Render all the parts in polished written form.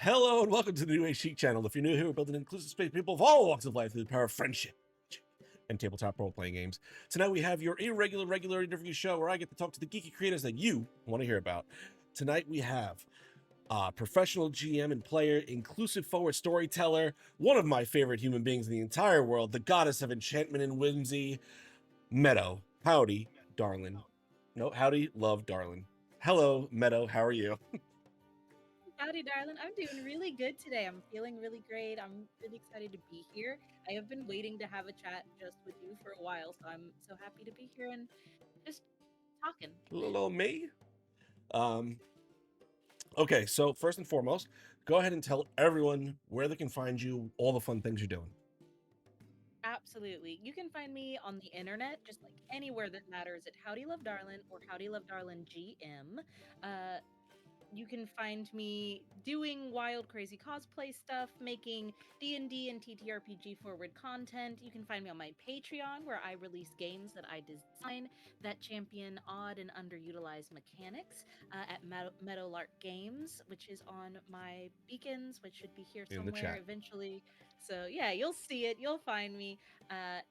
Hello and welcome to the New Age Chic channel. If you're new here, we're building an inclusive space for people of all walks of life through the power of friendship and tabletop role-playing games. Tonight we have your regular interview show where I get to talk to the geeky creators that you want to hear about. Tonight we have professional GM and player, inclusive forward storyteller, one of my favorite human beings in the entire world, the goddess of enchantment and whimsy, Meadow. Howdy, darling. No, howdy, love, darling. Hello, Meadow. How are you? Howdy, darling. I'm doing really good today. I'm feeling really great. I'm really excited to be here. I have been waiting to have a chat just with you for a while, so I'm so happy to be here and just talking. Little me. Um, okay, so first and foremost, go ahead and tell everyone where they can find you, all the fun things you're doing. Absolutely. You can find me on the internet, just like anywhere that matters, at Howdylovedarlin or howdylovedarlingm. Uh, you can find me doing wild crazy cosplay stuff, making D&D and TTRPG forward content. You can find me on my Patreon where I release games that I design that champion odd and underutilized mechanics, at Meadowlark Games, which is on my beacons, which should be here In the somewhere chat. eventually. So yeah, you'll see it, you'll find me.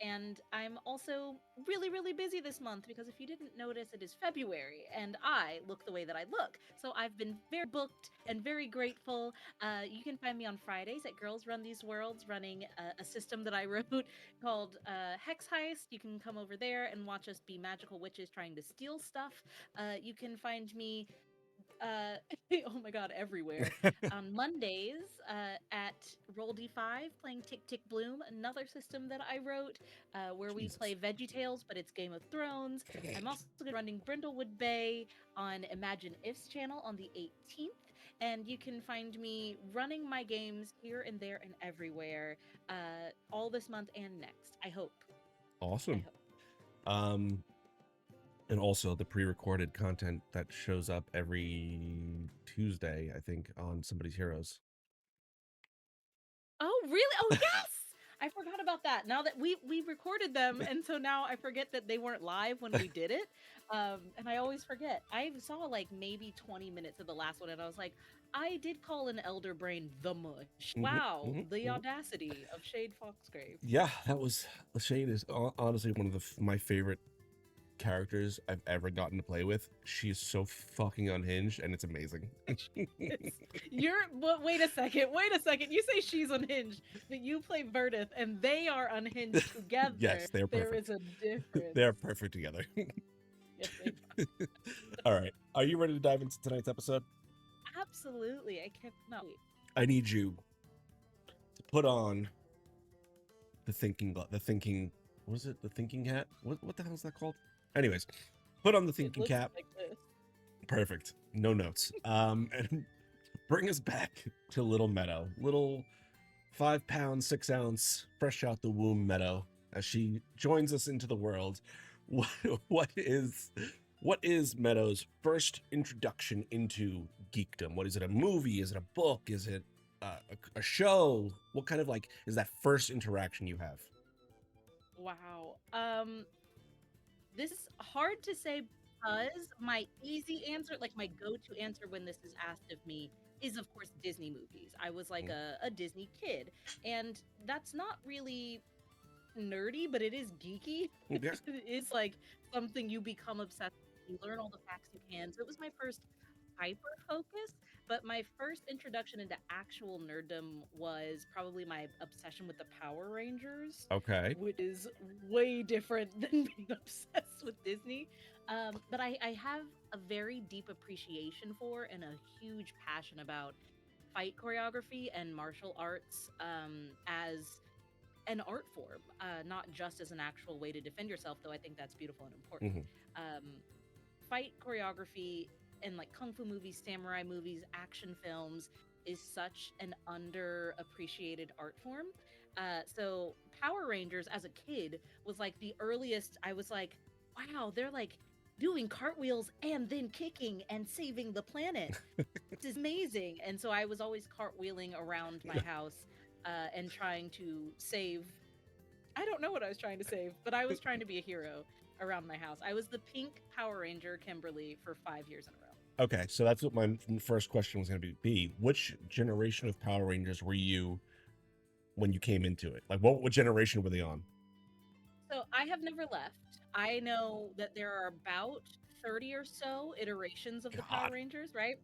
And I'm also really busy this month because if you didn't notice, it is February and I look the way that I look. So I've been very booked and very grateful. You can find me on Fridays at Girls Run These Worlds running a system that I wrote called Hex Heist. You can come over there and watch us be magical witches trying to steal stuff. You can find me uh oh my god, everywhere on Mondays at Roll D5 playing Tick Tick Bloom, another system that I wrote, where we Jesus. play VeggieTales but it's Game of Thrones. I'm also running Brindlewood Bay on Imagine If's channel on the 18th, and you can find me running my games here and there and everywhere, all this month and next. I hope. I Awesome. hope. And also the pre-recorded content that shows up every Tuesday, I think, on Somebody's Heroes. Oh, really? Oh, yes! I forgot about that. Now that we recorded them, and so now I forget that they weren't live when we did it. And I always forget. I saw like maybe 20 minutes of the last one, and I was like, I did call an elder brain the mush. Wow, the audacity of Shade Foxgrave. Yeah, that was Shade is honestly one of my favorite characters I've ever gotten to play with. She's so fucking unhinged, and it's amazing. Wait a second. Wait a second. You say she's unhinged, but you play Verdith, and they are unhinged together. Yes, they're There perfect. is a difference. They're perfect together. Yes, they are. All right, are you ready to dive into tonight's episode? Absolutely. I cannot wait. I need you to put on the thinking what is it? The thinking hat? What the hell is that called? Anyways, put on the thinking cap. Like this. Perfect. No notes. And bring us back to little Meadow. Little 5 pound, 6 ounce, fresh out the womb Meadow as she joins us into the world. What is Meadow's first introduction into geekdom? What is it? A movie? Is it a book? Is it a show? What kind of is that first interaction you have? Wow. This is hard to say because my easy answer, like my go-to answer when this is asked of me, is of course Disney movies. I was like a Disney kid, and that's not really nerdy, but it is geeky. Yeah. It is like something you become obsessed with. You learn all the facts you can. So it was my first hyper focus, but my first introduction into actual nerddom was probably my obsession with the Power Rangers, Okay. which is way different than being obsessed with Disney. But I have a very deep appreciation for and a huge passion about fight choreography and martial arts, as an art form, not just as an actual way to defend yourself, though I think that's beautiful and important. Um, Fight choreography in like kung fu movies, samurai movies, action films is such an underappreciated art form. So Power Rangers as a kid was like the earliest. I was like, wow, they're like doing cartwheels and then kicking and saving the planet. This is amazing. And so I was always cartwheeling around my house, and trying to save. I don't know what I was trying to save, but I was trying to be a hero around my house. I was the pink Power Ranger Kimberly for 5 years in a row. Okay, so that's what my first question was going to be. Which generation of Power Rangers were you when you came into it? Like, what generation were they on? So I have never left. I know that there are about 30 or so iterations of the Power God. Rangers, right?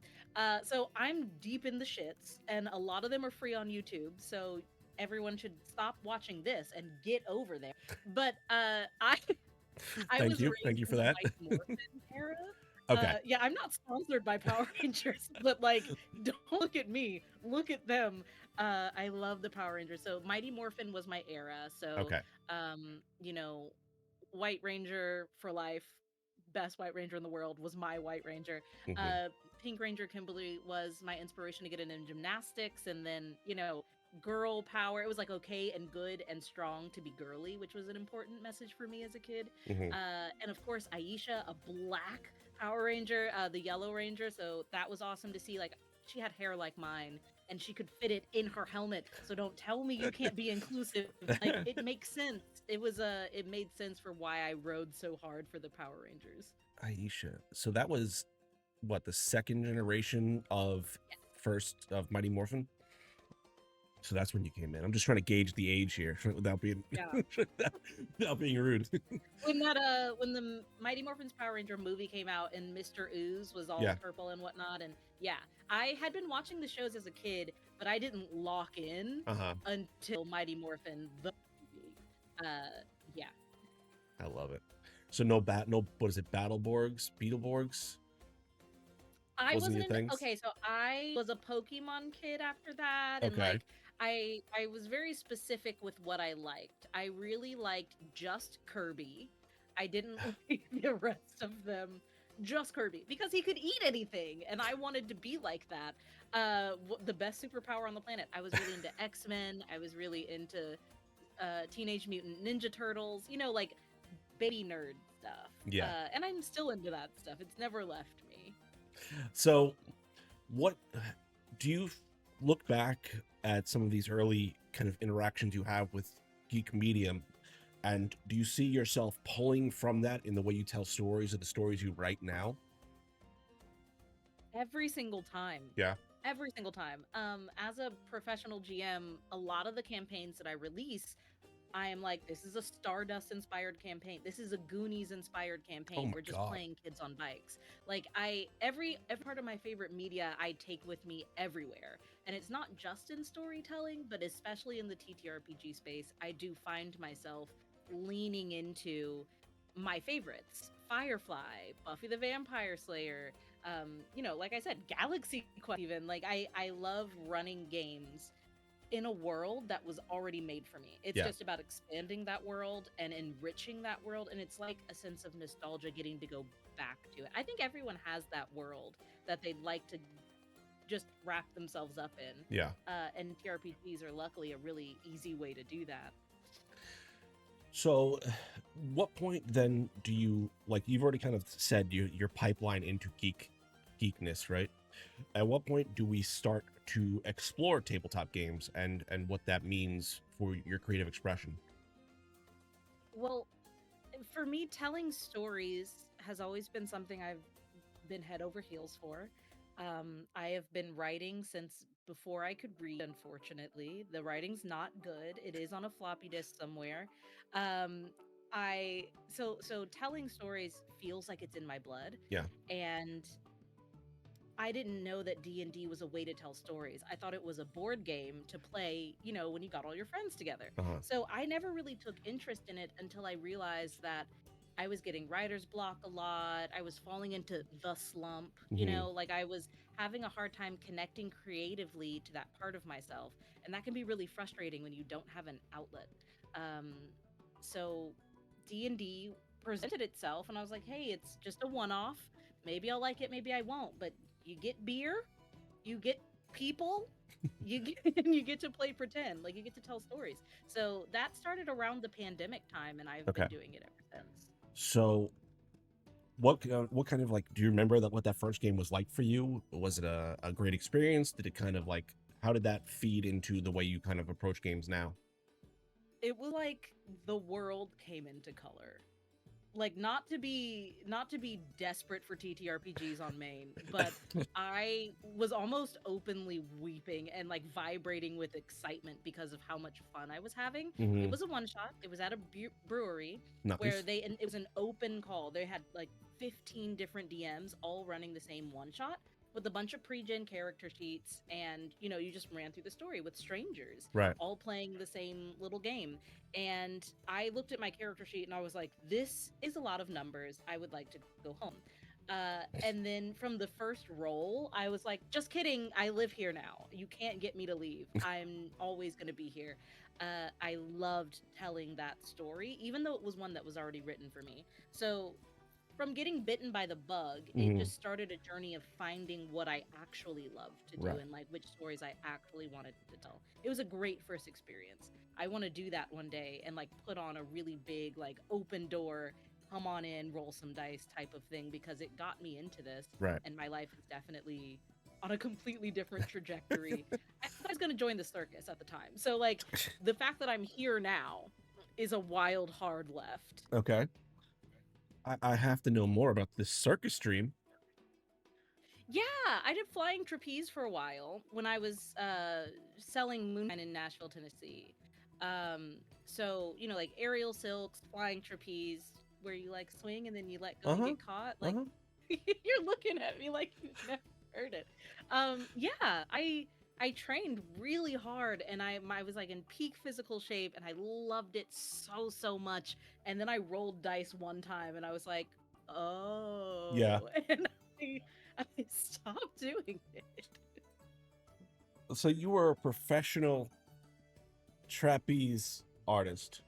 So I'm deep in the shits, and a lot of them are free on YouTube. So everyone should stop watching this and get over there. But I Thank was you. Thank raised you in for the that. Mighty Morphin era. Okay. Yeah, I'm not sponsored by Power Rangers, but like, don't look at me. Look at them. I love the Power Rangers. So Mighty Morphin was my era. So, Okay. you know, White Ranger for life. Best White Ranger in the world was my White Ranger. Hmm. Uh, Pink Ranger Kimberly was my inspiration to get into gymnastics, and then girl power. It was like okay and good and strong to be girly, which was an important message for me as a kid. Hmm. And of course, Aisha, a black Power Ranger, the Yellow Ranger. So that was awesome to see. Like she had hair like mine, and she could fit it in her helmet. So don't tell me you can't be inclusive. Like it makes sense. It made sense for why I rode so hard for the Power Rangers. Aisha. So that was what, the second generation of Mighty Morphin? So that's when you came in. I'm just trying to gauge the age here without being Yeah. without being rude. When the Mighty Morphin's Power Ranger movie came out and Mr. Ooze was all Yeah. purple and whatnot, and yeah, I had been watching the shows as a kid, but I didn't lock in Uh-huh. until Mighty Morphin the movie. Yeah. I love it. So no, what is it, Beetleborgs? I Wasn't your wasn't into things? okay, so I was a Pokemon kid after that, and Okay. like I was very specific with what I liked. I really liked just Kirby. I didn't like the rest of them. Just Kirby because he could eat anything, and I wanted to be like that. The best superpower on the planet. I was really into X-Men. I was really into Teenage Mutant Ninja Turtles. Like baby nerd stuff. Yeah. And I'm still into that stuff. It's never left me. So what do you look back at some of these early kind of interactions you have with geek medium, and do you see yourself pulling from that in the way you tell stories or the stories you write now? Every single time. Yeah. Every single time. As a professional GM, a lot of the campaigns that I release, I am like, this is a Stardust inspired campaign. This is a Goonies inspired Oh campaign. my We're just God. playing kids on bikes. Like every part of my favorite media I take with me everywhere. And it's not just in storytelling, but especially in the TTRPG space, I do find myself leaning into my favorites. Firefly, Buffy the Vampire Slayer, like I said, Galaxy Quest even. Like I love running games in a world that was already made for me. It's Yeah. just about expanding that world and enriching that world. And it's like a sense of nostalgia getting to go back to it. I think everyone has that world that they'd like to just wrap themselves up in. Yeah. And TRPGs are luckily a really easy way to do that. So what point then do you, like, you've already kind of said your pipeline into geekness, right? At what point do we start to explore tabletop games and what that means for your creative expression? Well, for me, telling stories has always been something I've been head over heels for. I have been writing since before I could read, unfortunately. The writing's not good. It is on a floppy disk somewhere. Um, so telling stories feels like it's in my blood. Yeah. And I didn't know that D&D was a way to tell stories. I thought it was a board game to play, when you got all your friends together. Uh-huh. So I never really took interest in it until I realized that I was getting writer's block a lot. I was falling into the slump, Mhm. like I was having a hard time connecting creatively to that part of myself. And that can be really frustrating when you don't have an outlet. Um, so D&D presented itself and I was like, hey, it's just a one-off. Maybe I'll like it, maybe I won't, but you get beer, you get people, you get to play pretend, like you get to tell stories. So that started around the pandemic time, and I've Okay. been doing it ever since. So what kind of, like, do you remember what that first game was like for you? Was it a great experience? Did it kind of like, how did that feed into the way you kind of approach games now? It was like the world came into color. like not to be desperate for TTRPGs on main, but I was almost openly weeping and like vibrating with excitement because of how much fun I was having. It Hmm. was a one shot. It was at a brewery where Nice. and it was an open call. They had like 15 different DMs all running the same one shot with a bunch of pre-gen character sheets, and you just ran through the story with strangers Right. all playing the same little game. And I looked at my character sheet and I was like, this is a lot of numbers. I would like to go home. And then from the first roll, I was like, just kidding. I live here now. You can't get me to leave. I'm always going to be here. I loved telling that story, even though it was one that was already written for me. So from getting bitten by the bug, it Hmm. just started a journey of finding what I actually loved to do Right. and like which stories I actually wanted to tell. It was a great first experience. I want to do that one day and like put on a really big like open door, come on in, roll some dice type of thing because it got me into this Right. and my life is definitely on a completely different trajectory. I thought I was going to join the circus at the time. So like the fact that I'm here now is a wild hard left. Okay. I have to know more about this circus stream. Yeah, I did flying trapeze for a while when I was selling moonshine in Nashville, Tennessee. So like aerial silks, flying trapeze, where you like swing and then you let go Uh and huh. get caught. Uh Like huh. you're looking at me like you've never heard it. Yeah, I trained really hard and I was like in peak physical shape and I loved it so much. And then I rolled dice one time and I was like, Yeah. oh, and I stopped doing it. So you were a professional trapeze artist.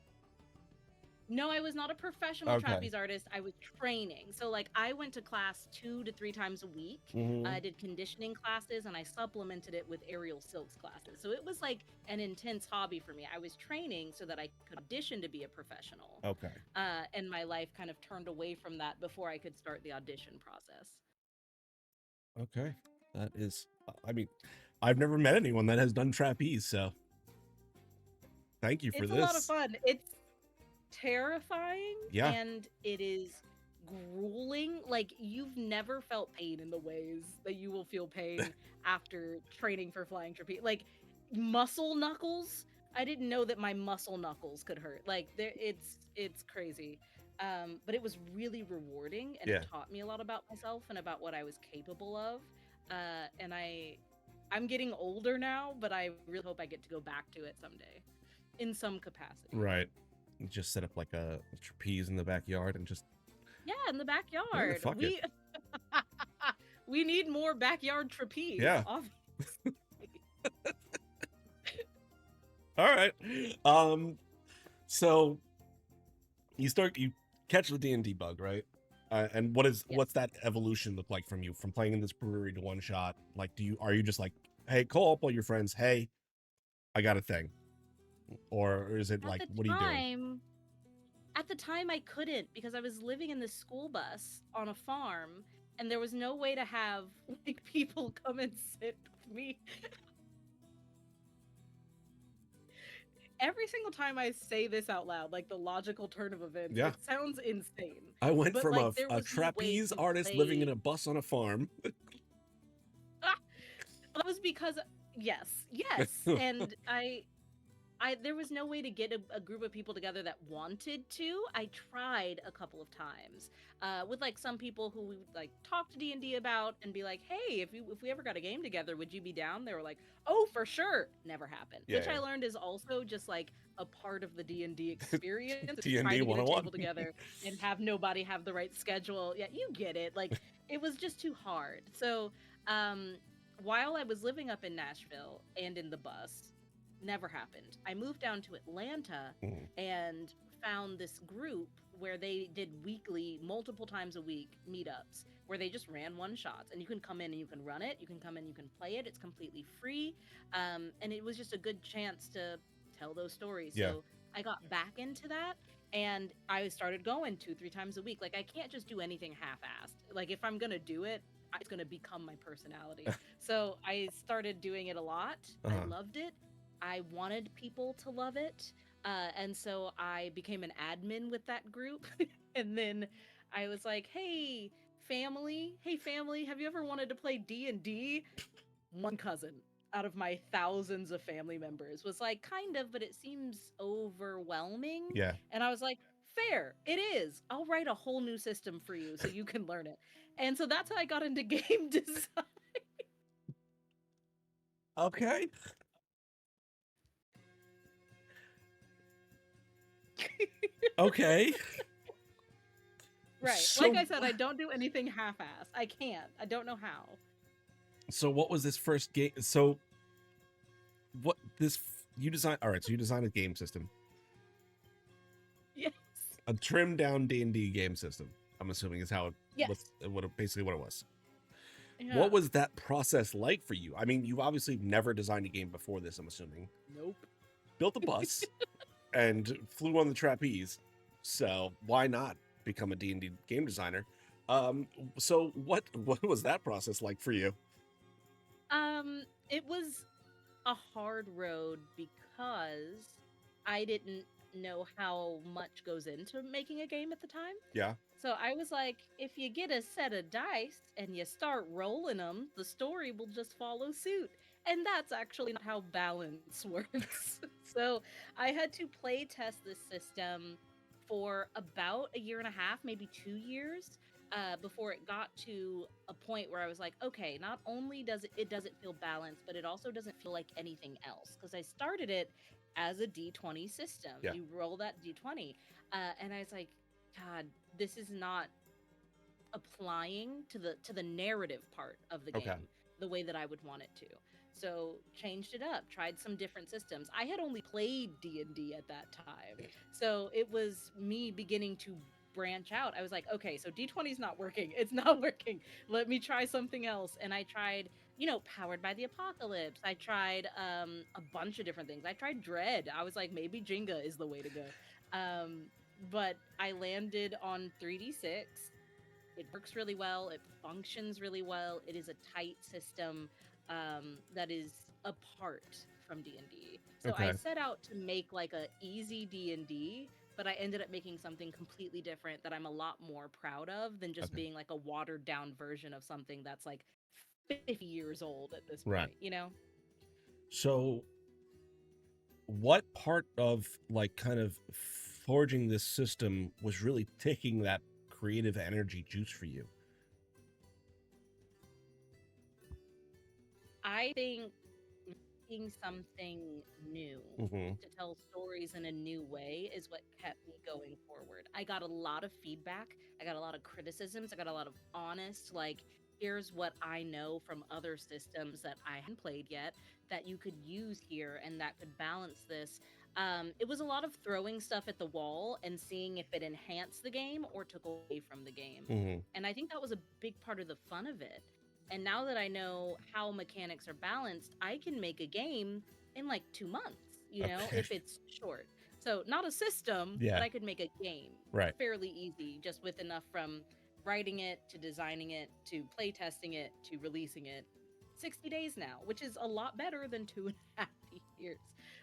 No, I was not a professional Okay. trapeze artist. I was training. So, like, I went to class 2 to 3 times a week. Hmm. I did conditioning classes and I supplemented it with aerial silks classes. So, it was like an intense hobby for me. I was training so that I could audition to be a professional. Okay. And my life kind of turned away from that before I could start the audition process. Okay. That is. I mean, I've never met anyone that has done trapeze, so thank you for It's a lot of this. fun. It's terrifying Yeah. and it is grueling. Like you've never felt pain in the ways that you will feel pain after training for flying trapeze. Like muscle knuckles. I didn't know that my muscle knuckles could hurt. Like it's crazy. But it was really rewarding and it Yeah. taught me a lot about myself and about what I was capable of. And I'm getting older now, but I really hope I get to go back to it someday in some capacity. Right. Just set up like a trapeze in the backyard and just Yeah, in the yeah, backyard. fuck it. We need more backyard trapeze, Yeah. obviously. All right. So you catch the D&D bug, right? And Yes. what's that evolution look like from you from playing in this brewery to one shot? Like, are you just like, hey, call up all your friends, hey, I got a thing, or is it At like, the what are you doing? time, at the time I couldn't because I was living in this school bus on a farm and there was no way to have like people come and sit with me. Every single time I say this out loud, like the logical turn of events, Yeah, it sounds insane. I went But from like there a was no way trapeze to artist living in play. a bus on a farm. Ah, that was because yes, and there was no way to get a group of people together that wanted to. I tried a couple of times with like some people who we would like talk to D&D about and be like, hey, if we ever got a game together, would you be down? They were like, oh, for sure. Never happened. Which Yeah, I learned is also just like a part of the D&D experience is try D&D to get a 101. table together and have nobody have the right schedule. Yeah, you get it. Like it was just too hard. So while I was living up in Nashville and in the bus, never happened. I moved down to Atlanta Mhm. and found this group where they did weekly, multiple times a week meetups where they just ran one shots and you can come in and you can run it. You can come in, you can play it. It's completely free. And it was just a good chance to tell those stories. Yeah, So I got back into that and I started going 2, 3 times a week. Like I can't just do anything half-assed. Like if I'm going to do it, it's going to become my personality. So I started doing it a lot. I uh-huh. loved it. I wanted people to love it. And so I became an admin with that group. And then I was like, hey family, have you ever wanted to play D&D? One cousin out of my thousands of family members was like, kind of, but it seems overwhelming. Yeah. And I was like, fair, it is. I'll write a whole new system for you so you can learn it. And so that's how I got into game design. Okay. Okay. Right. So, Like I said, I don't do anything half-assed. I can't. I don't know how. so what was this first game? So, what this you designed? All right. So you designed a game system, Yes. a trimmed down D&D game system. I'm assuming is how it Yes. was. Basically what it was. Yeah. What was that process like for you? I mean, you've obviously never designed a game before this. I'm assuming. Nope. Built a bus and flew on the trapeze. So why not become a D&D game designer? So what was that process like for you? It was a hard road because I didn't know how much goes into making a game at the time. Yeah. So I was like, if you get a set of dice and you start rolling them, the story will just follow suit. And that's actually not how balance works. So I had to play test this system for about a year and a half, maybe 2 years, before it got to a point where I was like, okay, not only doesn't feel balanced, but it also doesn't feel like anything else. Because I started it as a D20 system. Yeah. You roll that D20. And I was like, God, this is not applying to the narrative part of the game Okay. the way that I would want it to. So changed it up, tried some different systems. I had only played D&D at that time. So it was me beginning to branch out. I was like, okay, so D20 is not working. It's not working. Let me try something else. And I tried, Powered by the Apocalypse. I tried a bunch of different things. I tried Dread. I was like, maybe Jenga is the way to go. But I landed on 3D6. It works really well. It functions really well. It is a tight system that is apart from D&D. So I Okay. set out to make like a easy D&D, but I ended up making something completely different that I'm a lot more proud of than just Okay. being like a watered down version of something that's like 50 years old at this Right. point. So what part of like kind of forging this system was really taking that creative energy juice for you? I think making something new Mm-hmm. to tell stories in a new way is what kept me going forward. I got a lot of feedback. I got a lot of criticisms. I got a lot of honest, like, here's what I know from other systems that I hadn't played yet that you could use here and that could balance this. It was a lot of throwing stuff at the wall and seeing if it enhanced the game or took away from the game. Mm-hmm. And I think that was a big part of the fun of it. And now that I know how mechanics are balanced, I can make a game in like 2 months, Okay. if it's short. So, not a system, Yeah. but I could make a game Right. fairly easy, just with enough from writing it to designing it to play testing it to releasing it. 60 days now, which is a lot better than 2.5 years.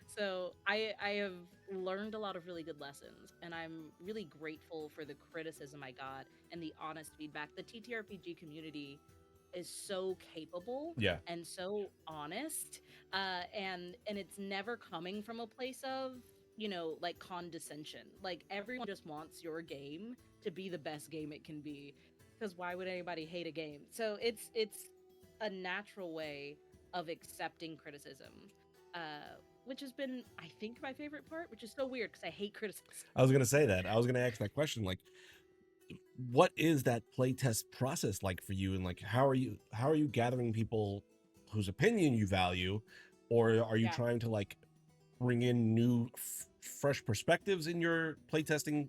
So I have learned a lot of really good lessons, and I'm really grateful for the criticism I got and the honest feedback. The TTRPG community is so capable Yeah. and so honest, and it's never coming from a place of like condescension. Like everyone just wants your game to be the best game it can be, because why would anybody hate a game? So it's a natural way of accepting criticism, which has been, I think, my favorite part, which is so weird because I hate criticism. I was gonna say that. I was gonna ask that question. Like, what is that playtest process like for you, and like how are you gathering people whose opinion you value, or are you Yeah. trying to like bring in new fresh perspectives in your playtesting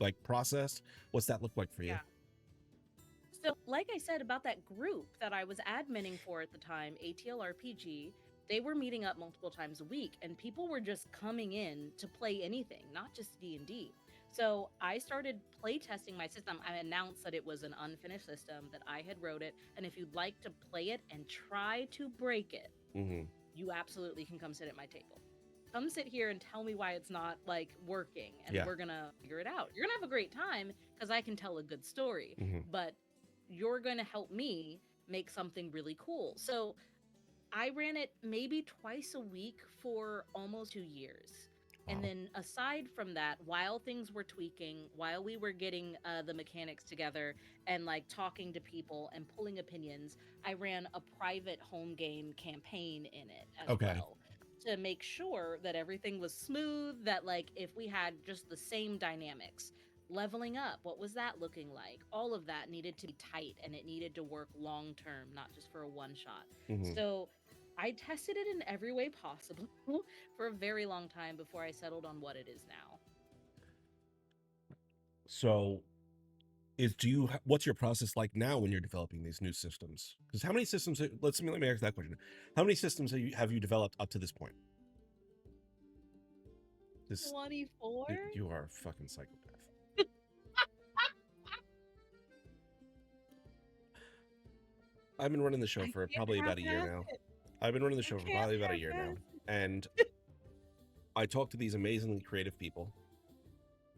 like process? What's that look like for you? Yeah. So, like I said about that group that I was adminning for at the time, ATL RPG, they were meeting up multiple times a week, and people were just coming in to play anything, not just D&D. So I started play testing my system. I announced that it was an unfinished system, that I had wrote it, and if you'd like to play it and try to break it, Mm-hmm. you absolutely can come sit at my table. come sit here and tell me why it's not like working, and Yeah. we're gonna figure it out. You're gonna have a great time because I can tell a good story, Hmm. but you're gonna help me make something really cool. So I ran it maybe twice a week for almost 2 years. And Wow. then aside from that, while things were tweaking, while we were getting the mechanics together and like talking to people and pulling opinions, I ran a private home game campaign in it as Okay. well to make sure that everything was smooth, that like if we had just the same dynamics, leveling up, what was that looking like? All of that needed to be tight and it needed to work long term, not just for a one shot. Hmm. So I tested it in every way possible for a very long time before I settled on what it is now. So, what's your process like now when you're developing these new systems? Because how many systems? Let me ask that question. How many systems have you developed up to this point? This 24? you are a fucking psychopath. I've been running the show I for can't probably about a year half-ass now. it. I've been running the I show for can't probably about a year now, half-ass it. and I talk to these amazingly creative people,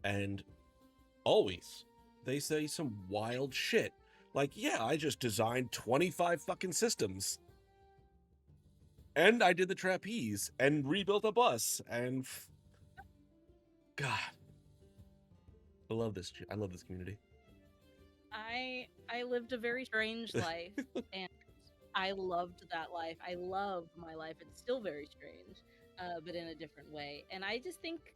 and always they say some wild shit. Like, yeah, I just designed 25 fucking systems, and I did the trapeze and rebuilt a bus, and God, I love this. I love this community. I lived a very strange life and I loved that life. I love my life. It's still very strange, but in a different way. And I just think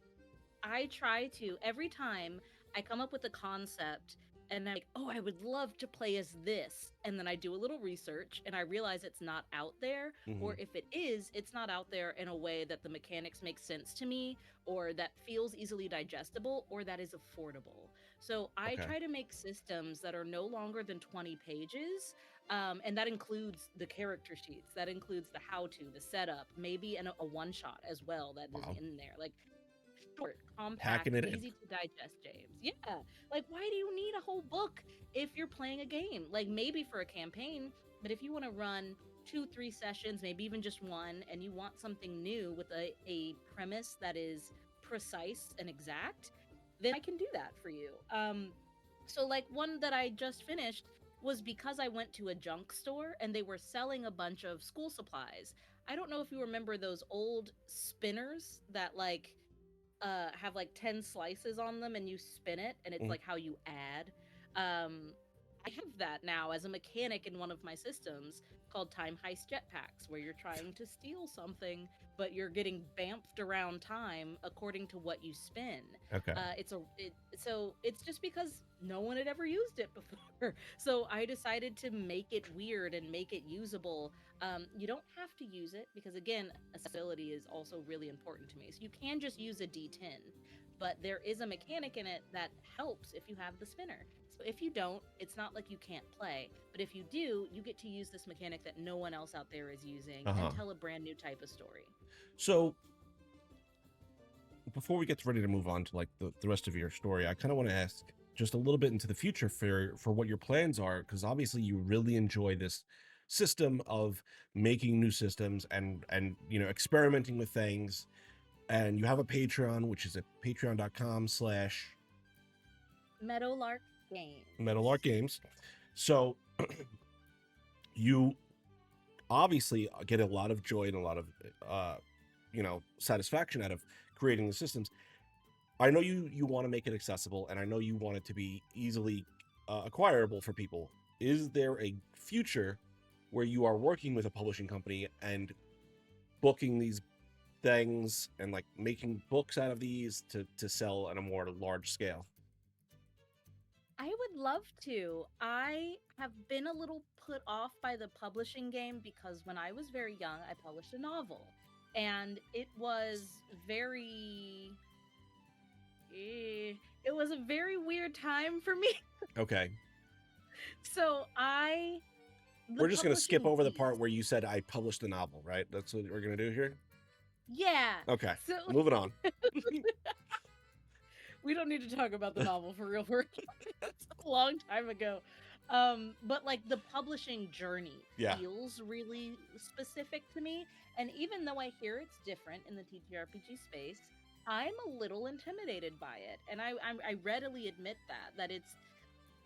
I try to every time I come up with a concept and I'm like, oh, I would love to play as this. And then I do a little research and I realize it's not out there. Hmm. Or if it is, it's not out there in a way that the mechanics make sense to me or that feels easily digestible or that is affordable. So I Okay. try to make systems that are no longer than 20 pages. And that includes the character sheets, that includes the how to, the setup, maybe a one shot as well that is Wow. in there. Like short, Packing compact, it in. easy to digest, James. Yeah. Like, why do you need a whole book if you're playing a game? Like, maybe for a campaign, but if you want to run 2, 3 sessions, maybe even just one, and you want something new with a premise that is precise and exact, then I can do that for you. So like one that I just finished was because I went to a junk store and they were selling a bunch of school supplies. I don't know if you remember those old spinners that like have like 10 slices on them and you spin it and it's Mhm. like how you add. Um I have that now as a mechanic in one of my systems called Time Heist Jetpacks, where you're trying to steal something, but you're getting bamfed around time according to what you spin. Okay. So it's just because no one had ever used it before. So I decided to make it weird and make it usable. You don't have to use it because again, accessibility is also really important to me. So you can just use a D10, but there is a mechanic in it that helps if you have the spinner. So if you don't, it's not like you can't play, but if you do, you get to use this mechanic that no one else out there is using and Uh-huh. tell a brand new type of story. So before we get ready to move on to like the rest of your story, I kind of want to ask just a little bit into the future for what your plans are, because obviously you really enjoy this system of making new systems and experimenting with things, and you have a Patreon, which is at patreon.com/. Meadowlark Games. Meadowlark Games. So you obviously get a lot of joy and a lot of satisfaction out of creating the systems. I know you want to make it accessible, and I know you want it to be easily acquirable for people. Is there a future where you are working with a publishing company and booking these things and like making books out of these to sell on a more large scale? I would love to. I have been a little put off by the publishing game because when I was very young, I published a novel. And it was very. It was a very weird time for me. Okay. So I. The We're just going to skip publishing over the beast. part where you said I published a novel, right? That's what we're going to do here? Yeah. Okay. So Moving on. we don't need to talk about the novel for real. It's a long time ago. But like the publishing journey Yeah. feels really specific to me. And even though I hear it's different in the TTRPG space, I'm a little intimidated by it. And I readily admit that it's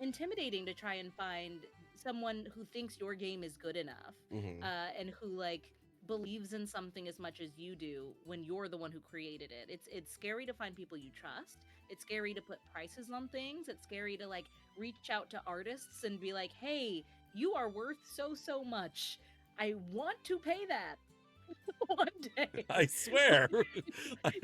intimidating to try and find someone who thinks your game is good enough, Hmm. and who like believes in something as much as you do when you're the one who created it. It's scary to find people you trust. It's scary to put prices on things. It's scary to like reach out to artists and be like, "Hey, you are worth so much. I want to pay that one day." I swear.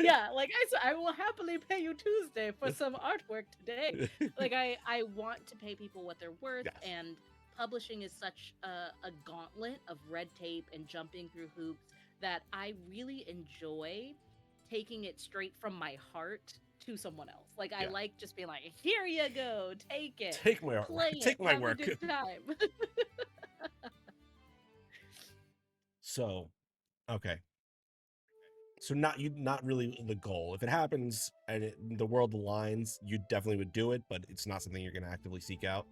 Yeah, like I will happily pay you Tuesday for some artwork today. Like I want to pay people what they're worth, Yes. and publishing is such a gauntlet of red tape and jumping through hoops that I really enjoy taking it straight from my heart to someone else. Like I Yeah. like just being like, "Here you go, take it, Take my play artwork. it, Take my have a work. good time." So, okay. So not really the goal. If it happens and the world aligns, you definitely would do it, but it's not something you're going to actively seek out.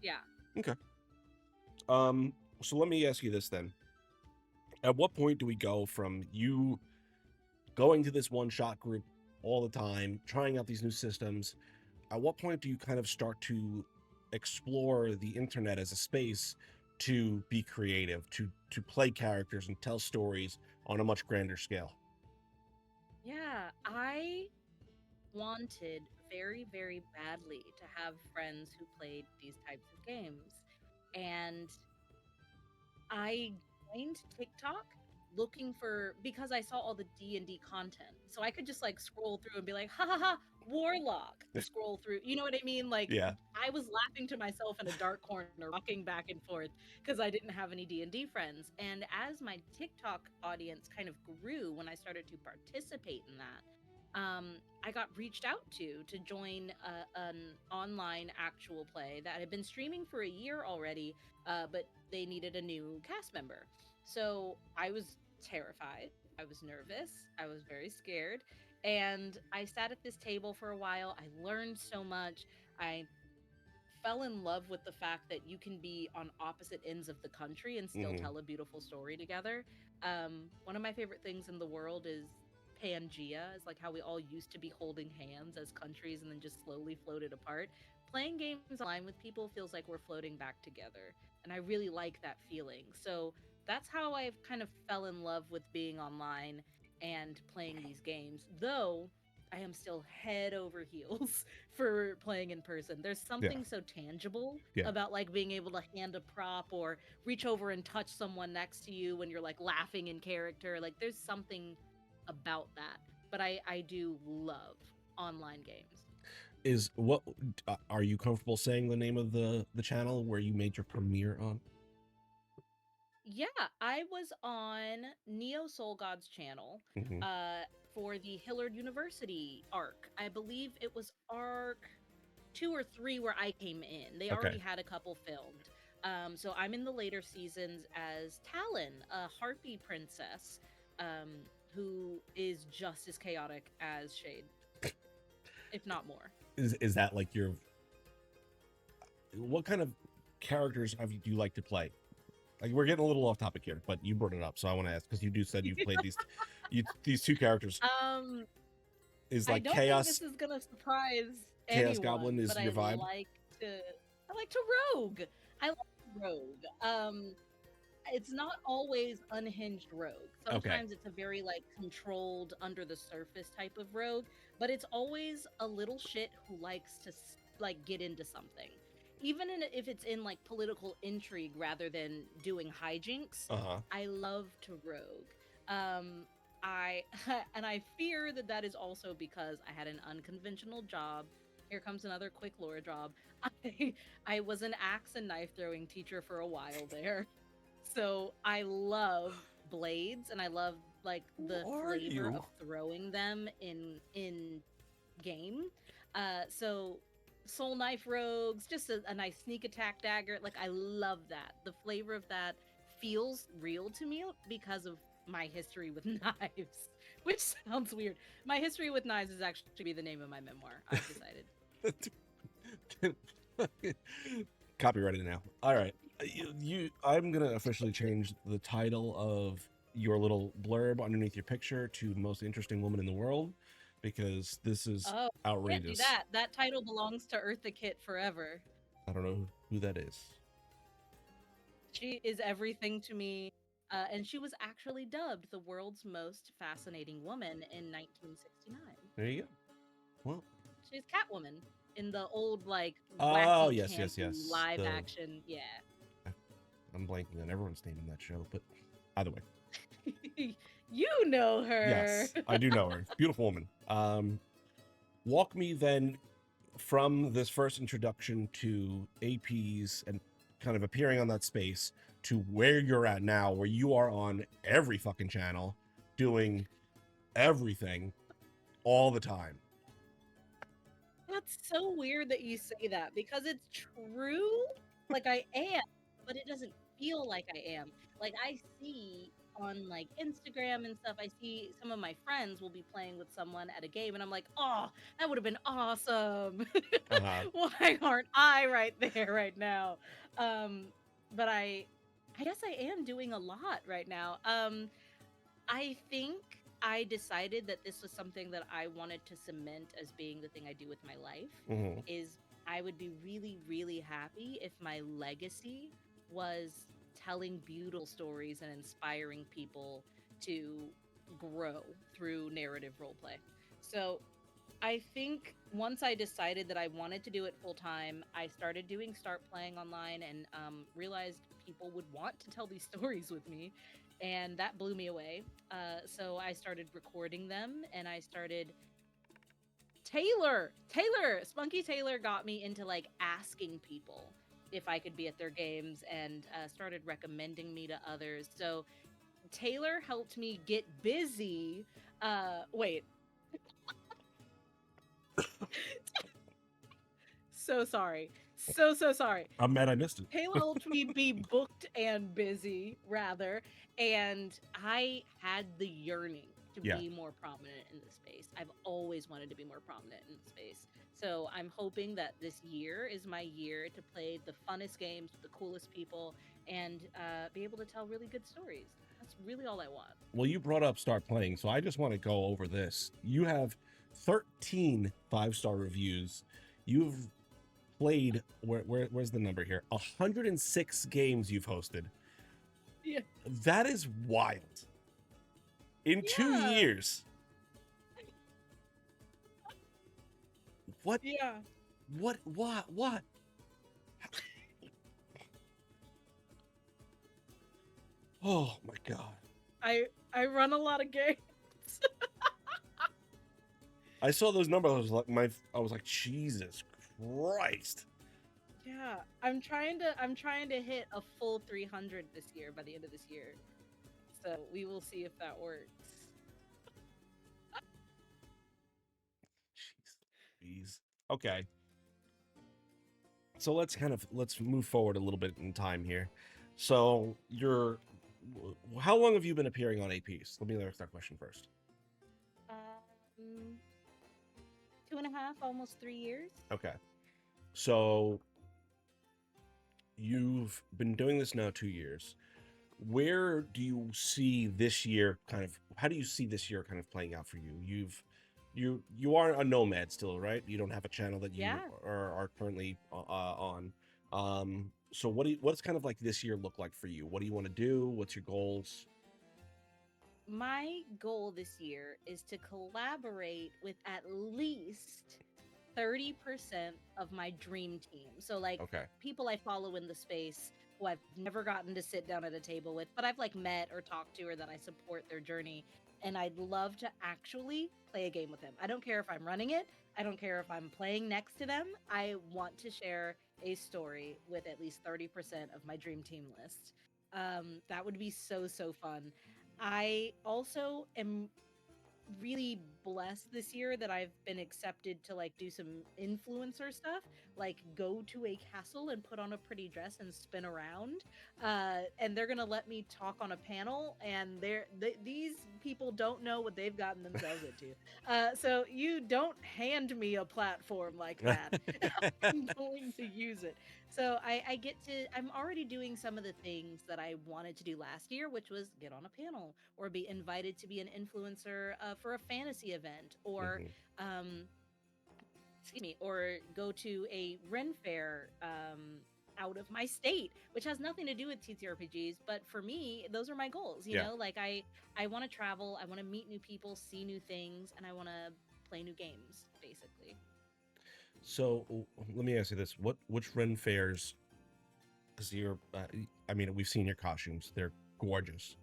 Yeah. Okay. So let me ask you this then. At what point do we go from you going to this one-shot group all the time, trying out these new systems? At what point do you kind of start to explore the internet as a space to be creative, to play characters and tell stories on a much grander scale? Yeah, I wanted very badly to have friends who played these types of games. And I joined TikTok looking for, because I saw all the D&D content. So I could just like scroll through and be like, "Ha ha ha, warlock." Scroll through. You know what I mean? Like Yeah. I was laughing to myself in a dark corner, rocking back and forth because I didn't have any D&D friends. And as my TikTok audience kind of grew when I started to participate in that, I got reached out to join an online actual play that had been streaming for a year already, but they needed a new cast member. So I was terrified. I was nervous. I was very scared. And I sat at this table for a while. I learned so much. I fell in love with the fact that you can be on opposite ends of the country and still Hmm. tell a beautiful story together. One of my favorite things in the world is Pangea. Is like how we all used to be holding hands as countries and then just slowly floated apart. Playing games online with people feels like we're floating back together, and I really like that feeling. So that's how I've kind of fell in love with being online and playing these games. Though I am still head over heels for playing in person. There's Yeah. something so tangible Yeah. about like being able to hand a prop or reach over and touch someone next to you when you're like laughing in character. Like there's something about that. But I do love online games. Is what are you comfortable saying the name of the channel where you made your premiere on? Yeah, I was on Neo Soul God's channel Hmm. uh for the Hillard University arc. I believe it was arc 2 or 3 where I came in. They already Okay. had a couple filmed. So I'm in the later seasons as Talon, a harpy princess, who is just as chaotic as Shade, if not more. Is that like your what kind of characters do you like to play? Like we're getting a little off topic here, but you brought it up, so I want to ask because you said you've played these two characters. um, Is I like don't think this is gonna surprise Chaos Goblin anyone, is but your vibe? to I like to rogue. I like rogue. It's not always unhinged rogue. Okay. Sometimes it's a very like controlled under the surface type of rogue, but it's always a little shit who likes to like get into something. Even if it's in like political intrigue rather than doing hijinks, Uh-huh. I love to rogue. I and I fear that that is also because I had an unconventional job. Here comes another quick lore job. I I was an axe and knife throwing teacher for a while there. So I love blades and I love like Who the are flavor you? of throwing them in game. So soul knife rogues, just a nice sneak attack dagger. Like I love that. The flavor of that feels real to me because of my history with knives, which sounds weird. My history with knives is actually be the name of my memoir. I've decided. Copyrighted now. All right. I'm gonna officially change the title of your little blurb underneath your picture to most interesting woman in the world, because this is Oh, can't do outrageous. that. That title belongs to Eartha Kitt forever. I don't know who that is. She is everything to me. And she was actually dubbed the world's most fascinating woman in 1969. There you go. Well, She's Catwoman in the old, like, oh wacky, yes, yes, campy, yes. live action. Yeah. I'm blanking on everyone's name in that show, but either way, You know her. yes, I do know her. Beautiful woman. Walk me then from this first introduction to APs and kind of appearing on that space to where you're at now, where you are on every fucking channel doing everything all the time. That's so weird that you say that because it's true. Like I am, but it doesn't feel like I am. Like I see on like Instagram and stuff, I see some of my friends will be playing with someone at a game and I'm like, "Oh, that would have been awesome." Uh-huh. Why aren't I right there right now? Um but I guess I am doing a lot right now. I think I decided that this was something that I wanted to cement as being the thing I do with my life. Mm-hmm. Is I would be really, really happy if my legacy was telling beautiful stories and inspiring people to grow through narrative roleplay. So I think once I decided that I wanted to do it full time, I started doing start playing online and realized people would want to tell these stories with me. And that blew me away. So I started recording them and I started. Spunky Taylor got me into like asking people if I could be at their games and started recommending me to others. So Taylor helped me get busy. Wait, so sorry. So sorry. I'm mad I missed it. Taylor helped me be booked and busy, rather, and I had the yearning to Yeah. be more prominent in the space. I've always wanted to be more prominent in the space. So I'm hoping that this year is my year to play the funnest games with the coolest people and be able to tell really good stories. That's really all I want. Well, you brought up start playing, so I just want to go over this. You have 13 5-star reviews. You've played where's the number here? 106 games you've hosted. Yeah. That is wild. In 2 Yeah. years. What? Yeah. What? Oh my god. I run a lot of games. I saw those numbers. I was like, Jesus Christ. Yeah, I'm trying to hit a full 300 this year by the end of this year. So we will see if that works. Jeez. Okay. So let's move forward a little bit in time here. So how long have you been appearing on APs? Let me ask that question first. 2.5, almost 3 years. Okay. So you've been doing this now 2 years. Where do you see this year how do you see this year kind of playing out for you? You are a nomad still, right? You don't have a channel that you Yeah. are currently on. So what's kind of like this year look like for you? What do you want to do? What's your goals? My goal this year is to collaborate with at least 30% of my dream team. So like Okay. people I follow in the space who I've never gotten to sit down at a table with, but I've like met or talked to or that I support their journey. And I'd love to actually play a game with them. I don't care if I'm running it. I don't care if I'm playing next to them. I want to share a story with at least 30% of my dream team list. That would be so fun. I also am really blessed this year that I've been accepted to like do some influencer stuff, like go to a castle and put on a pretty dress and spin around. And they're gonna let me talk on a panel, and these people don't know what they've gotten themselves into. So you don't hand me a platform like that. I'm going to use it. So I get to, I'm already doing some of the things that I wanted to do last year, which was get on a panel or be invited to be an influencer for a fantasy event, or Mhm. um, excuse me, or go to a Ren fair out of my state, which has nothing to do with TTRPGs. But for me, those are my goals. You Yeah. know, like I want to travel, I want to meet new people, see new things, and I want to play new games, basically. So let me ask you this: which Ren fairs? Because I mean, we've seen your costumes; they're gorgeous.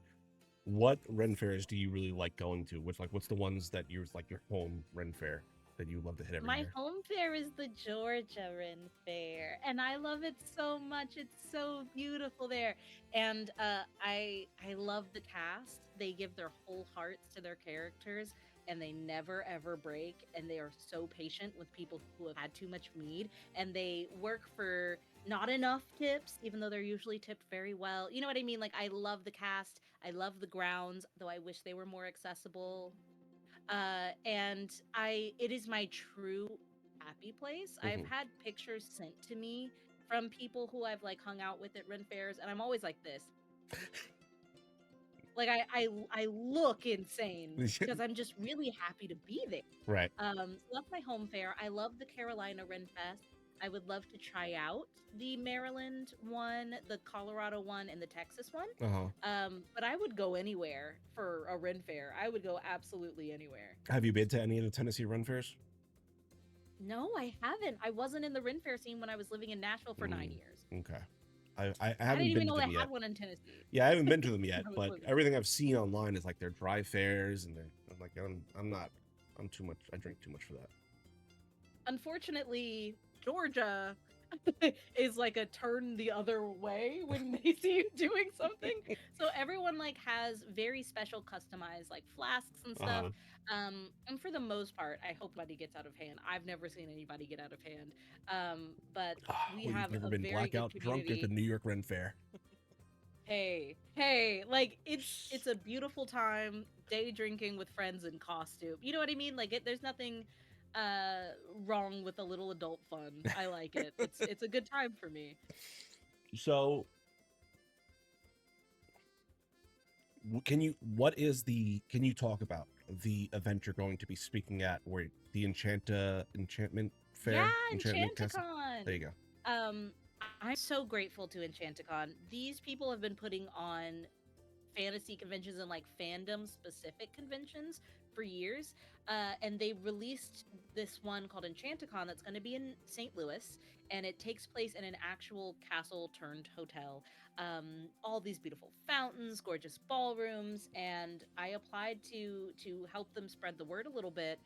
What Ren fairs do you really like going to? What's the ones that you're like your home Ren fair that you love to hit every My year? home fair is the Georgia Ren Fair, and I love it so much. It's so beautiful there, and I love the cast. They give their whole hearts to their characters, and they never ever break. And they are so patient with people who have had too much mead, and they work for not enough tips, even though they're usually tipped very well. You know what I mean? Like I love the cast. I love the grounds, though I wish they were more accessible. And it is my true happy place. I've Hmm. had pictures sent to me from people who I've like hung out with at Ren fairs, and I'm always like this. Like I look insane because I'm just really happy to be there. Right. So that's my home fair. I love the Carolina Ren Fest. I would love to try out the Maryland one, the Colorado one, and the Texas one. Uh huh. But I would go anywhere for a Ren fair. I would go absolutely anywhere. Have you been to any of the Tennessee Ren fairs? No, I haven't. I wasn't in the Ren Fair scene when I was living in Nashville for 9 Mm, years. okay. I I didn't haven't even been to know they them had yet. one in Tennessee Yeah, I haven't been to them yet, when I was but living. everything I've seen online is like they're dry fairs, and I'm not. I'm too much. I drink too much for that. Unfortunately, Georgia is like a turn the other way when they see you doing something. So everyone like has very special customized like flasks and Uh stuff. huh. And for the most part, I hope nobody gets out of hand. I've never seen anybody get out of hand. But we Well, you've have never a been very good blackout drunk at the community. New York Ren Fair. Hey, like it's a beautiful time day drinking with friends in costume. You know what I mean? Like there's nothing wrong with a little adult fun. I like it. It's a good time for me. So, can you? What is the? Can you talk about the event you're going to be speaking at, where the Enchantment Yeah, Fair, Enchantment Castle? There Enchanticon. you go. Um I'm so grateful to Enchanticon. These people have been putting on fantasy conventions and like fandom specific conventions for years. And they released this one called Enchanticon that's going to be in St. Louis, and it takes place in an actual castle turned hotel. All these beautiful fountains, gorgeous ballrooms, and I applied to help them spread the word a little bit.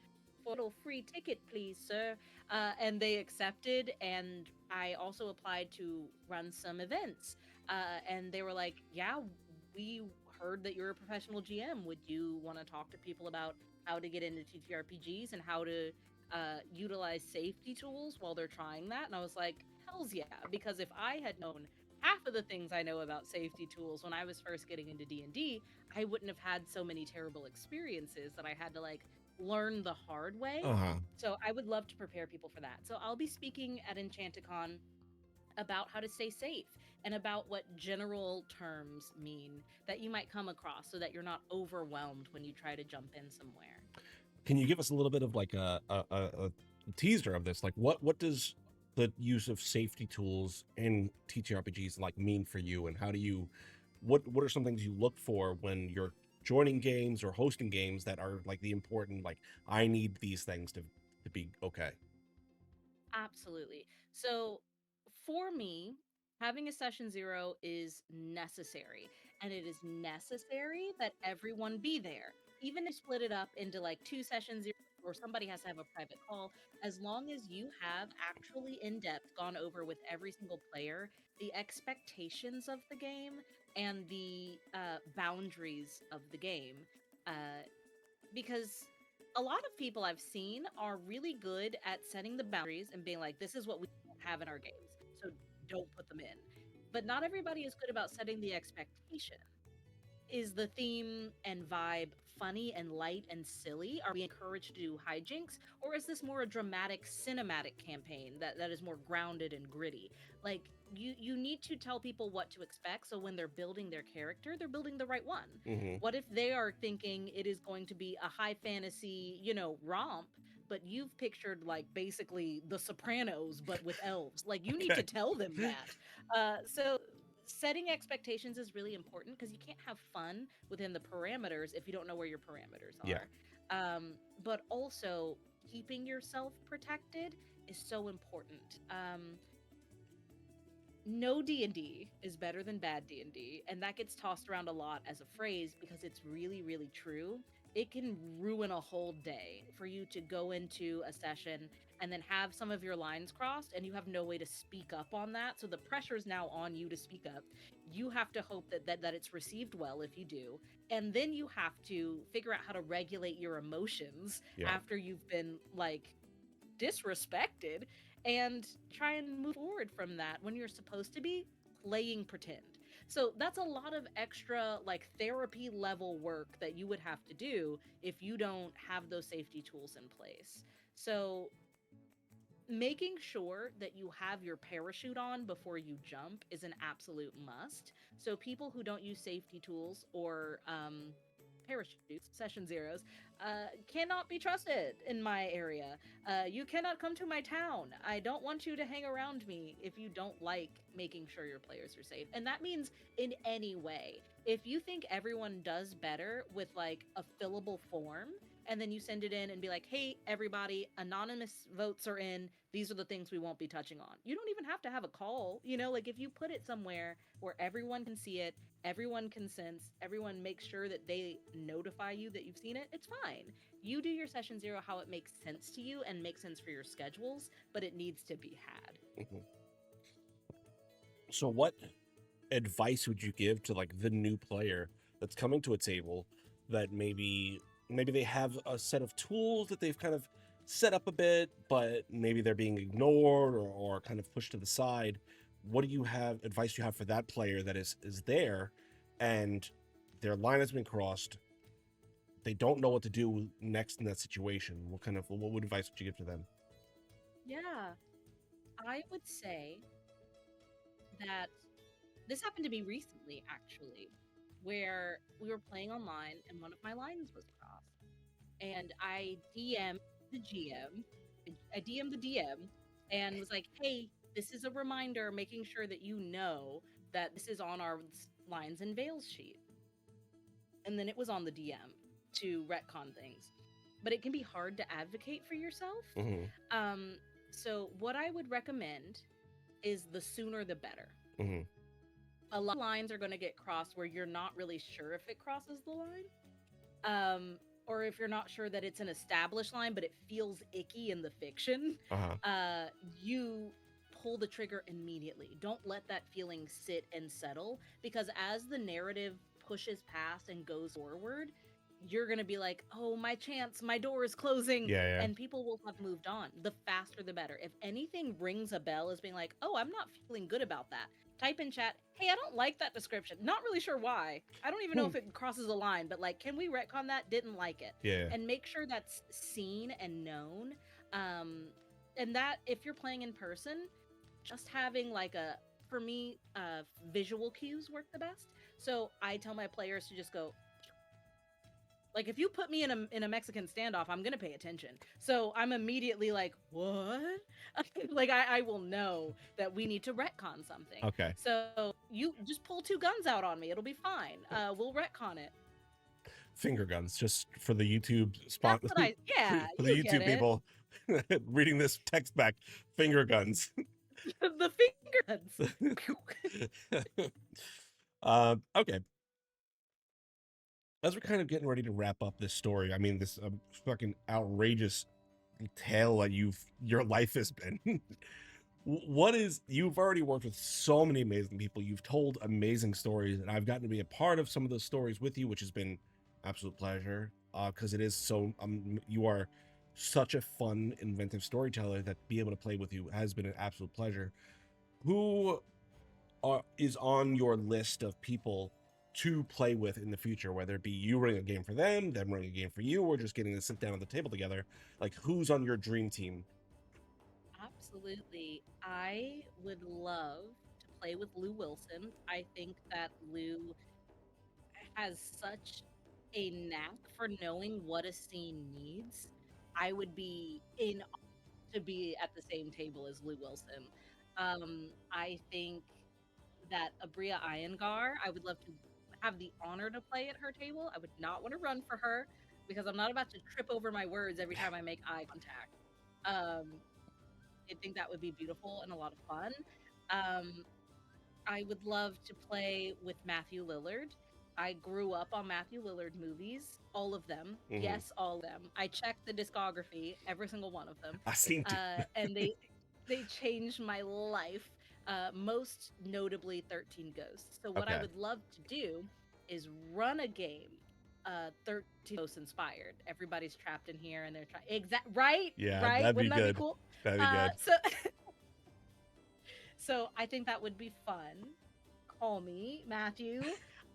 For a little free ticket, please, sir. And they accepted, and I also applied to run some events. And they were like, "Yeah, we heard that you're a professional GM. Would you want to talk to people about how to get into TTRPGs and how to utilize safety tools while they're trying that?" And I was like, "Hell's yeah!" Because if I had known half of the things I know about safety tools when I was first getting into D&D, I wouldn't have had so many terrible experiences that I had to like learn the hard way. Uh huh. So I would love to prepare people for that. So I'll be speaking at Enchanticon about how to stay safe and about what general terms mean that you might come across so that you're not overwhelmed when you try to jump in somewhere. Can you give us a little bit of like a teaser of this? Like, what does the use of safety tools in TTRPGs like mean for you, and how do you, what are some things you look for when you're joining games or hosting games that are like the important, like, I need these things to be okay. Absolutely. So for me, having a session zero is necessary, and it is necessary that everyone be there. Even if split it up into like two sessions or somebody has to have a private call, as long as you have actually in depth gone over with every single player the expectations of the game and the boundaries of the game. Uh, because a lot of people I've seen are really good at setting the boundaries and being like, this is what we have in our games, so don't put them in. But not everybody is good about setting the expectation. Is the theme and vibe funny and light and silly? Are we encouraged to do hijinks? Or is this more a dramatic cinematic campaign that is more grounded and gritty? Like you need to tell people what to expect so when they're building their character, they're building the right one. Hmm. What if they are thinking it is going to be a high fantasy, romp, but you've pictured like basically the Sopranos but with elves? Like you need to Okay. tell them that. So setting expectations is really important because you can't have fun within the parameters if you don't know where your parameters Yeah. are. But also keeping yourself protected is so important. No D&D is better than bad D&D, and that gets tossed around a lot as a phrase because it's really really true. It can ruin a whole day for you to go into a session and then have some of your lines crossed and you have no way to speak up on that. So the pressure is now on you to speak up. You have to hope that it's received well if you do. And then you have to figure out how to regulate your emotions Yeah. after you've been like disrespected and try and move forward from that when you're supposed to be playing pretend. So that's a lot of extra like therapy level work that you would have to do if you don't have those safety tools in place. So making sure that you have your parachute on before you jump is an absolute must. So people who don't use safety tools or parachutes, session zeros, cannot be trusted in my area. You cannot come to my town. I don't want you to hang around me if you don't like making sure your players are safe. And that means in any way. If you think everyone does better with like a fillable form, and then you send it in and be like, hey, everybody, anonymous votes are in. These are the things we won't be touching on. You don't even have to have a call. Like if you put it somewhere where everyone can see it, everyone consents, everyone makes sure that they notify you that you've seen it, it's fine. You do your session zero how it makes sense to you and makes sense for your schedules, but it needs to be had. Hmm. So what advice would you give to like the new player that's coming to a table that maybe they have a set of tools that they've kind of set up a bit, but maybe they're being ignored or kind of pushed to the side? What do you have advice you have for that player that is there and their line has been crossed? They don't know what to do next in that situation. What advice would you give to them? Yeah, I would say that this happened to me recently, actually, where we were playing online and one of my lines was crossed. And I DM'd the GM, I DM'd the DM and was like, hey, this is a reminder, making sure that you know that this is on our lines and veils sheet. And then it was on the DM to retcon things. But it can be hard to advocate for yourself. Hmm. Um, so, what I would recommend is the sooner the better. Hmm. A lot of lines are going to get crossed where you're not really sure if it crosses the line. Or if you're not sure that it's an established line, but it feels icky in the fiction, Uh-huh. you pull the trigger immediately. Don't let that feeling sit and settle because as the narrative pushes past and goes forward, you're going to be like, oh, my chance, my door is closing, Yeah. and people will have moved on. The faster, the better. If anything rings a bell as being like, oh, I'm not feeling good about that, type in chat, hey, I don't like that description. Not really sure why. I don't even know if it crosses a line, but like, can we retcon that? Didn't like it. Yeah. And make sure that's seen and known. And that if you're playing in person, just having like for me, visual cues work the best. So I tell my players to just go, like if you put me in a Mexican standoff, I'm gonna pay attention. So I'm immediately like, what? Like I will know that we need to retcon something. Okay. So you just pull two guns out on me. It'll be fine. We'll retcon it. Finger guns, just for the YouTube spot. That's what yeah, For the you get YouTube it. people reading this text back, finger guns. The finger guns. Okay. As we're kind of getting ready to wrap up this story, I mean, this fucking outrageous tale that your life has been. You've already worked with so many amazing people. You've told amazing stories, and I've gotten to be a part of some of those stories with you, which has been absolute pleasure. because it is so you are such a fun, inventive storyteller that be able to play with you has been an absolute pleasure. Who is on your list of people to play with in the future, whether it be you running a game for them running a game for you, or just getting to sit down at the table together? Like, who's on your dream team? Absolutely. I would love to play with Lou Wilson. I think that Lou has such a knack for knowing what a scene needs. I would be in to be at the same table as Lou Wilson. I think that Abria Iyengar, I would love to have the honor to play at her table. I would not want to run for her because I'm not about to trip over my words every time I make eye contact. Um, I think that would be beautiful and a lot of fun. Um, I would love to play with Matthew Lillard. I grew up on Matthew Lillard movies, all of them. Mm-hmm. Yes, all of them. I checked the discography, every single one of them, I seem to. and they changed my life. Most notably, 13 Ghosts. So what I Okay. would love to do is run a game. 13 Ghosts inspired. Everybody's trapped in here, and they're trying. Right, Yeah, right. that'd be Wouldn't that be good. cool? That'd be good. So so I think that would be fun. Call me Matthew.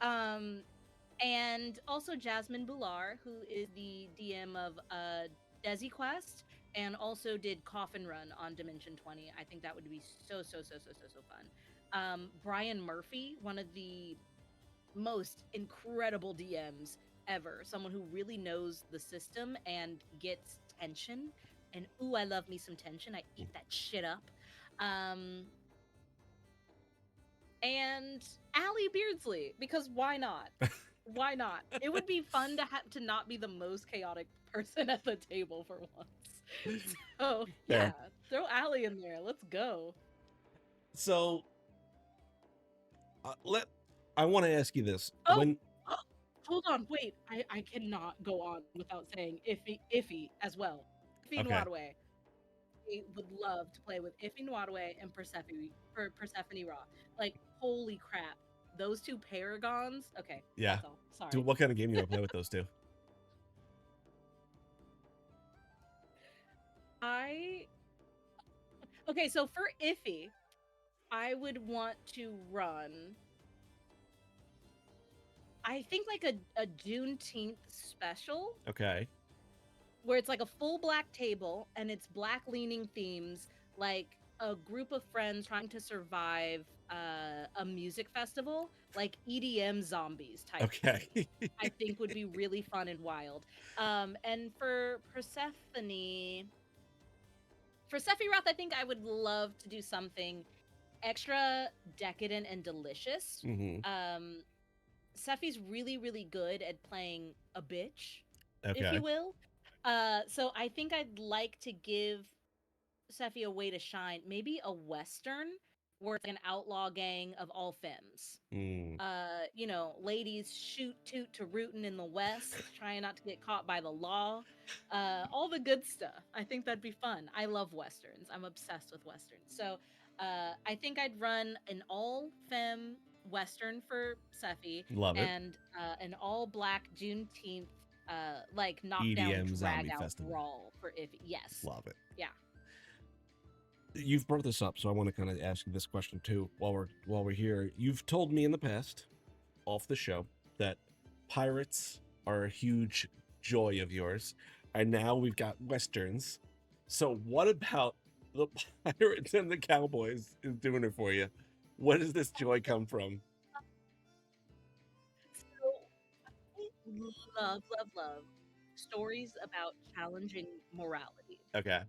Um, and also Jasmine Bular, who is the DM of Desi Quest and also did Coffin Run on Dimension 20. I think that would be so fun. Brian Murphy, one of the most incredible DMs ever, someone who really knows the system and gets tension. And ooh, I love me some tension. I eat that shit up. Um, and Allie Beardsley, because why not? Why not? It would be fun to have to not be the most chaotic person at the table for once. So yeah, throw Allie in there. Let's go. So I want to ask you this. Oh, When hold on, wait. I cannot go on without saying Iffy as well. Iffy okay, Nwadwe. I would love to play with Iffy Nwadwe and Persephone Raw. Like, holy crap. Those two paragons. Okay, yeah. that's all. Sorry. Dude, what kind of game you want to play with those two? Okay, so for Iffy, I would want to run, I think, like a Juneteenth special Okay. where it's like a full black table and it's black leaning themes, like a group of friends trying to survive a music festival, like EDM zombies type Okay. thing. I think would be really fun and wild. And for Sephiroth, I think I would love to do something extra decadent and delicious. Mm-hmm. Sephi's really, really good at playing a bitch, if Okay. you will. So I think I'd like to give Sephi a way to shine. Maybe a western where it's like an outlaw gang of all femmes. Mm. You know, ladies shoot toot to rootin' in the west, trying not to get caught by the law. All the good stuff. I think that'd be fun. I love westerns. I'm obsessed with westerns. So I think I'd run an all femme western for Sephi Love it. and an all black Juneteenth like knockdown EDM zombie drag out festival. brawl for if yes. Love it. Yeah. You've brought this up, so I want to kind of ask you this question too while we're here. You've told me in the past, off the show, that pirates are a huge joy of yours, and now we've got westerns. So what about the pirates and the cowboys is doing it for you? Where does this joy come from? So I love stories about challenging morality. Okay.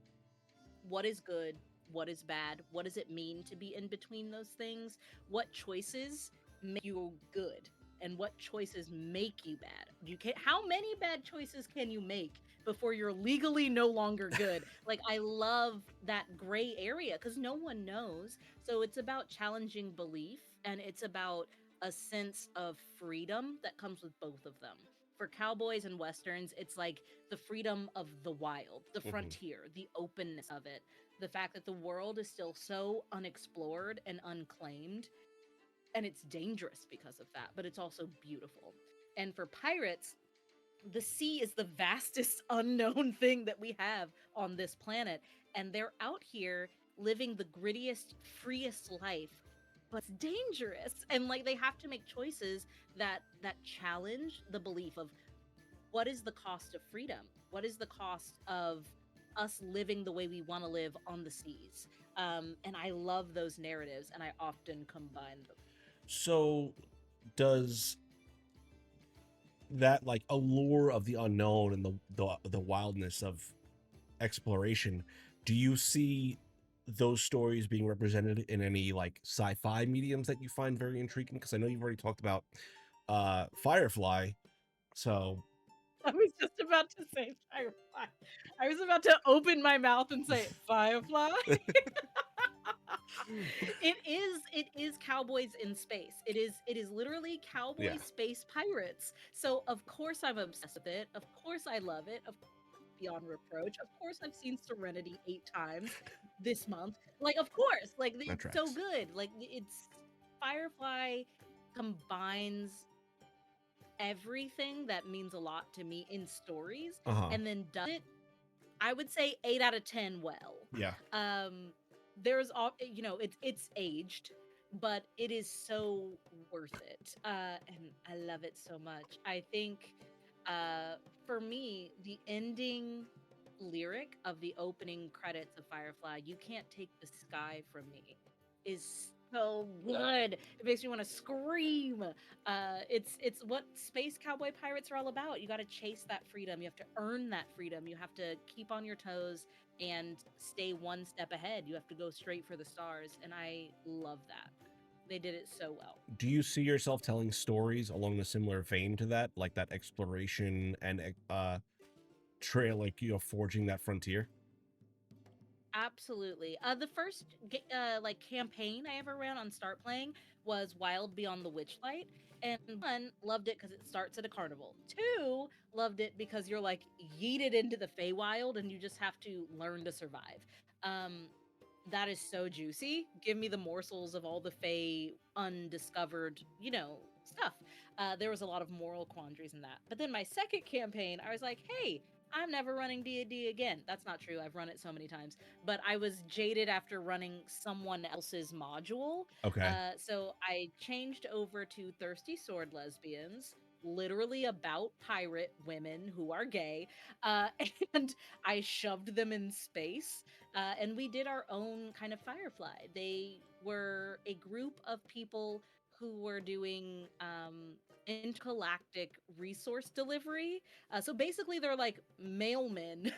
What is good? What is bad? What does it mean to be in between those things? What choices make you good? And what choices make you bad? How many bad choices can you make before you're legally no longer good? Like, I love that gray area because no one knows. So it's about challenging belief and it's about a sense of freedom that comes with both of them. For cowboys and westerns, it's like the freedom of the wild, the frontier, the openness of it, the fact that the world is still so unexplored and unclaimed, and it's dangerous because of that, but it's also beautiful. And for pirates, the sea is the vastest unknown thing that we have on this planet, and they're out here living the grittiest, freest life, but it's dangerous, and like they have to make choices that challenge the belief of what is the cost of freedom, what is the cost of us living the way we want to live on the seas. And I love those narratives, and I often combine them. So does that like allure of the unknown and the wildness of exploration, do you see those stories being represented in any like sci-fi mediums that you find very intriguing? Because I know you've already talked about Firefly. So I was just about to say Firefly. I was about to open my mouth and say Firefly. It is cowboys in space. It is literally yeah, cowboy space pirates. So of course I'm obsessed with it. Of course I love it. Of course beyond reproach. Of course I've seen Serenity 8 times this month. Like of course, like that it's so tracks. good. Like it's Firefly combines everything that means a lot to me in stories Uh-huh. and then does it, I would say 8 out of 10 well. Yeah. There's all it's aged, but it is so worth it. And I love it so much. I think uh for me, the ending lyric of the opening credits of Firefly, "You can't take the sky from me," is so good. It makes me want to scream. It's what space cowboy pirates are all about. You got to chase that freedom. You have to earn that freedom. You have to keep on your toes and stay one step ahead. You have to go straight for the stars, and I love that. They did it so well. Do you see yourself telling stories along a similar vein to that, like that exploration and trail, like forging that frontier? Absolutely. The first like campaign I ever ran on Start Playing was Wild Beyond the Witchlight, and one loved it because it starts at a carnival. Two loved it because you're like yeeted into the Feywild and you just have to learn to survive. Um, that is so juicy. Give me the morsels of all the Fey undiscovered, stuff. There was a lot of moral quandaries in that. But then my second campaign, I was like, hey, I'm never running D&D again. That's not true. I've run it so many times. But I was jaded after running someone else's module. Okay. So I changed over to Thirsty Sword Lesbians, literally about pirate women who are gay. Uh, and I shoved them in space. And we did our own kind of Firefly. They were a group of people who were doing intergalactic resource delivery. So basically, they're like mailmen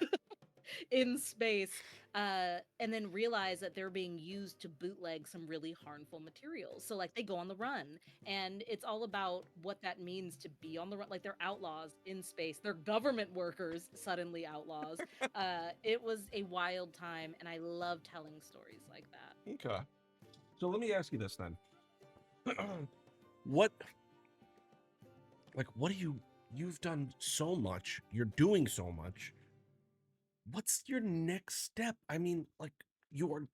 in space, and then realize that they're being used to bootleg some really harmful materials. So, like, they go on the run, and it's all about what that means to be on the run. Like, they're outlaws in space, they're government workers, suddenly outlaws. It was a wild time, and I love telling stories like that. Okay. So let me ask you this then. what what do you've done so much, you're doing so much. What's your next step? I mean, like you're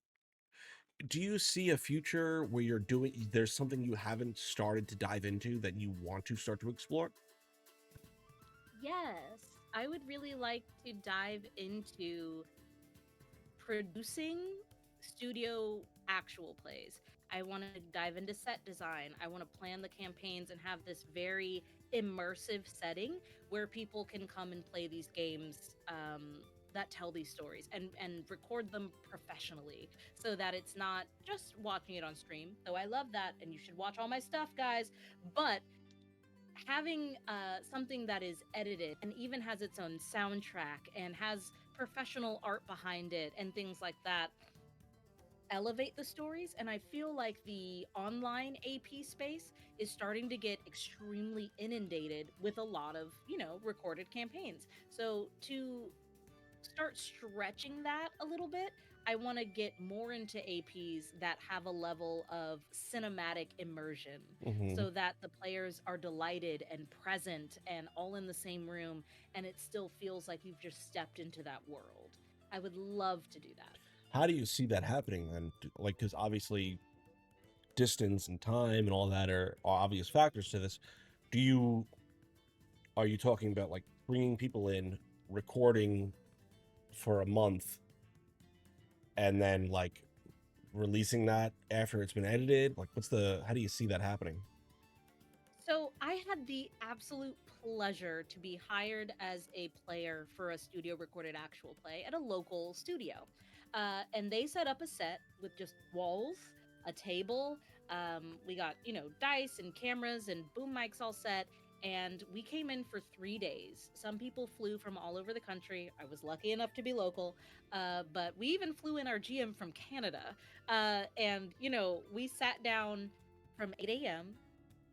do you see a future where there's something you haven't started to dive into that you want to start to explore? Yes, I would really like to dive into producing studio actual plays. I want to dive into set design. I want to plan the campaigns and have this very immersive setting where people can come and play these games that tell these stories and record them professionally so that it's not just watching it on stream. Though I love that, and you should watch all my stuff, guys. But having something that is edited and even has its own soundtrack and has professional art behind it and things like that elevate the stories. And I feel like the online AP space is starting to get extremely inundated with a lot of, recorded campaigns. So to start stretching that a little bit, I want to get more into APs that have a level of cinematic immersion Hmm. so that the players are delighted and present and all in the same room, and it still feels like you've just stepped into that world. I would love to do that. How do you see that happening then? Like, because obviously distance and time and all that are obvious factors to this. Do you Are you talking about like bringing people in, recording for a month, and then like releasing that after it's been edited? Like, how do you see that happening? So I had the absolute pleasure to be hired as a player for a studio recorded actual play at a local studio. And they set up a set with just walls, a table. We got, dice and cameras and boom mics all set. And we came in for 3 days. Some people flew from all over the country. I was lucky enough to be local. But we even flew in our GM from Canada. And, we sat down from 8 a.m.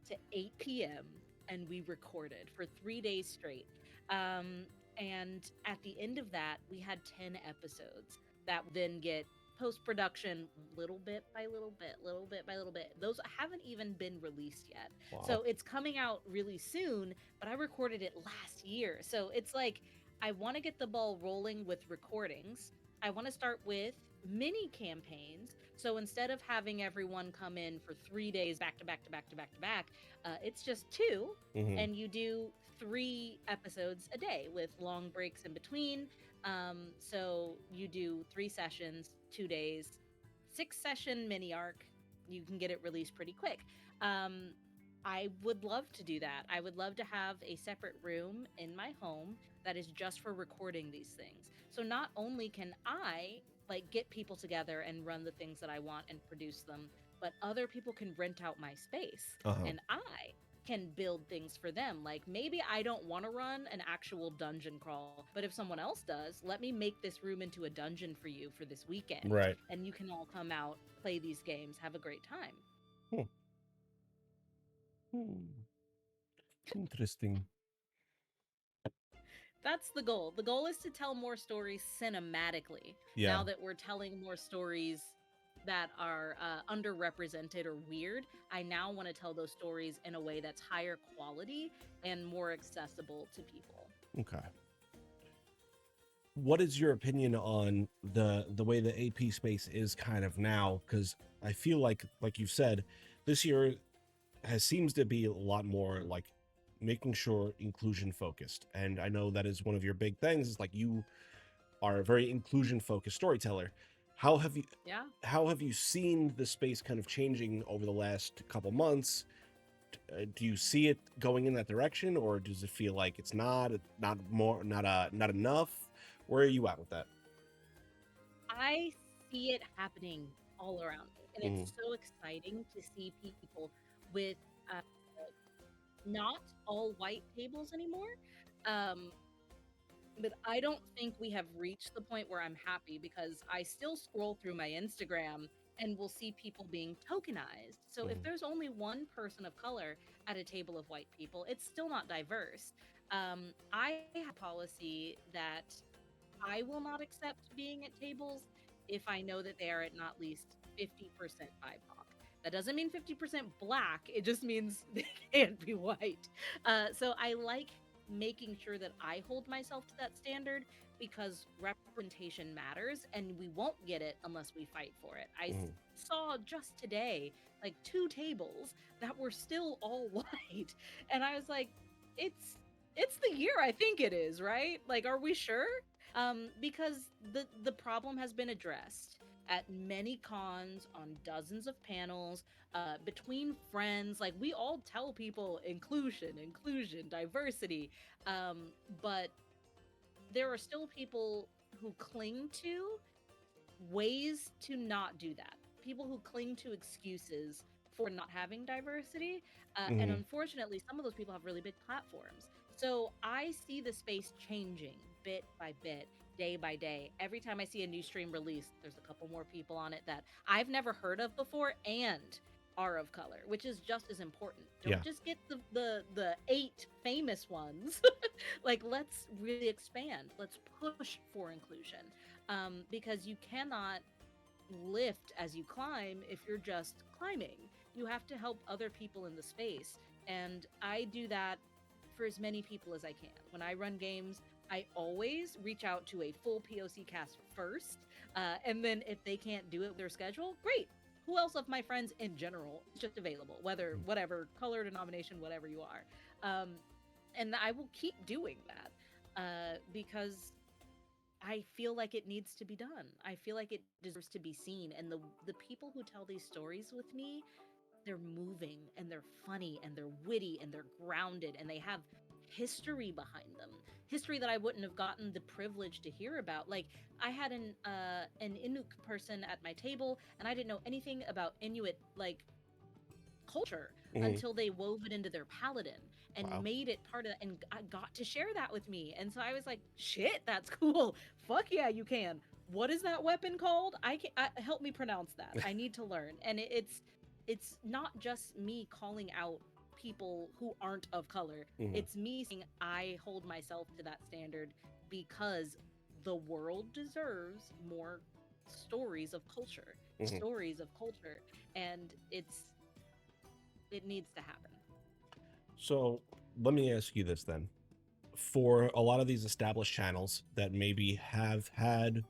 to 8 p.m. and we recorded for 3 days straight. And at the end of that, we had 10 episodes that then get post production little bit by little bit, little bit by little bit. Those haven't even been released yet. Wow. So it's coming out really soon, but I recorded it last year. So it's like I want to get the ball rolling with recordings. I want to start with mini campaigns. So instead of having everyone come in for 3 days back to back to back to back to back, it's just two, Mhm. and you do 3 episodes a day with long breaks in between. So you do 3 sessions, 2 days, 6 session mini arc. You can get it released pretty quick. Um, I would love to do that. I would love to have a separate room in my home that is just for recording these things. So not only can I like get people together and run the things that I want and produce them, but other people can rent out my space Uh-huh. and I can build things for them. Like maybe I don't want to run an actual dungeon crawl, but if someone else does, let me make this room into a dungeon for you for this weekend. Right. And you can all come out, play these games, have a great time. Hmm. Hmm. Interesting. That's the goal. The goal is to tell more stories cinematically. Yeah. Now that we're telling more stories that are underrepresented or weird, I now want to tell those stories in a way that's higher quality and more accessible to people. Okay. What is your opinion on the way the AP space is kind of now? Because I feel like you've said, this year seems to be a lot more like making sure inclusion focused, and I know that is one of your big things. Is like you are a very inclusion focused storyteller. How have you Yeah. how have you seen the space kind of changing over the last couple months? Do you see it going in that direction, or does it feel like it's not not enough? Where are you at with that? I see it happening all around me. And Mhm. it's so exciting to see people with uh, not all white tables anymore. Um, but I don't think we have reached the point where I'm happy because I still scroll through my Instagram and will see people being tokenized. So if Mhm. there's only one person of color at a table of white people, it's still not diverse. I have a policy that I will not accept being at tables if I know that they are at not least 50% BIPOC. That doesn't mean 50% black, it just means they can't be white. So I like making sure that I hold myself to that standard because representation matters and we won't get it unless we fight for it. Mhm. Saw just today like 2 tables that were still all white, and I was like, it's the year I think it is, right? Like, are we sure? Because the problem has been addressed at many cons, on dozens of panels, between friends. Like we all tell people inclusion, diversity, but there are still people who cling to ways to not do that. People who cling to excuses for not having diversity. And Mhm. unfortunately, some of those people have really big platforms. So I see the space changing bit by bit, day by day. Every time I see a new stream released, there's a couple more people on it that I've never heard of before and are of color, which is just as important. Yeah. Don't just get the 8 famous ones. Like, let's really expand. Let's push for inclusion, because you cannot lift as you climb if you're just climbing. You have to help other people in the space. And I do that for as many people as I can. When I run games, I always reach out to a full POC cast first. And then if they can't do it with their schedule, great. Who else of my friends in general is just available, whatever color, denomination, whatever you are. And I will keep doing that. because I feel like it needs to be done. I feel like it deserves to be seen. And the people who tell these stories with me, they're moving and they're funny and they're witty and they're grounded and they have history behind them. History that I wouldn't have gotten the privilege to hear about. Like I had an Inuk person at my table and I didn't know anything about Inuit like culture Hmm. until they wove it into their paladin and Wow. made it part of that and got to share that with me. And so I was like, shit, that's cool. Fuck yeah, you can. What is that weapon called? Help me pronounce that. I need to learn. And it's not just me calling out people who aren't of color. Hmm. It's me saying I hold myself to that standard because the world deserves more stories of culture, Hmm. stories of culture. And it needs to happen. So let me ask you this then. For a lot of these established channels that maybe have had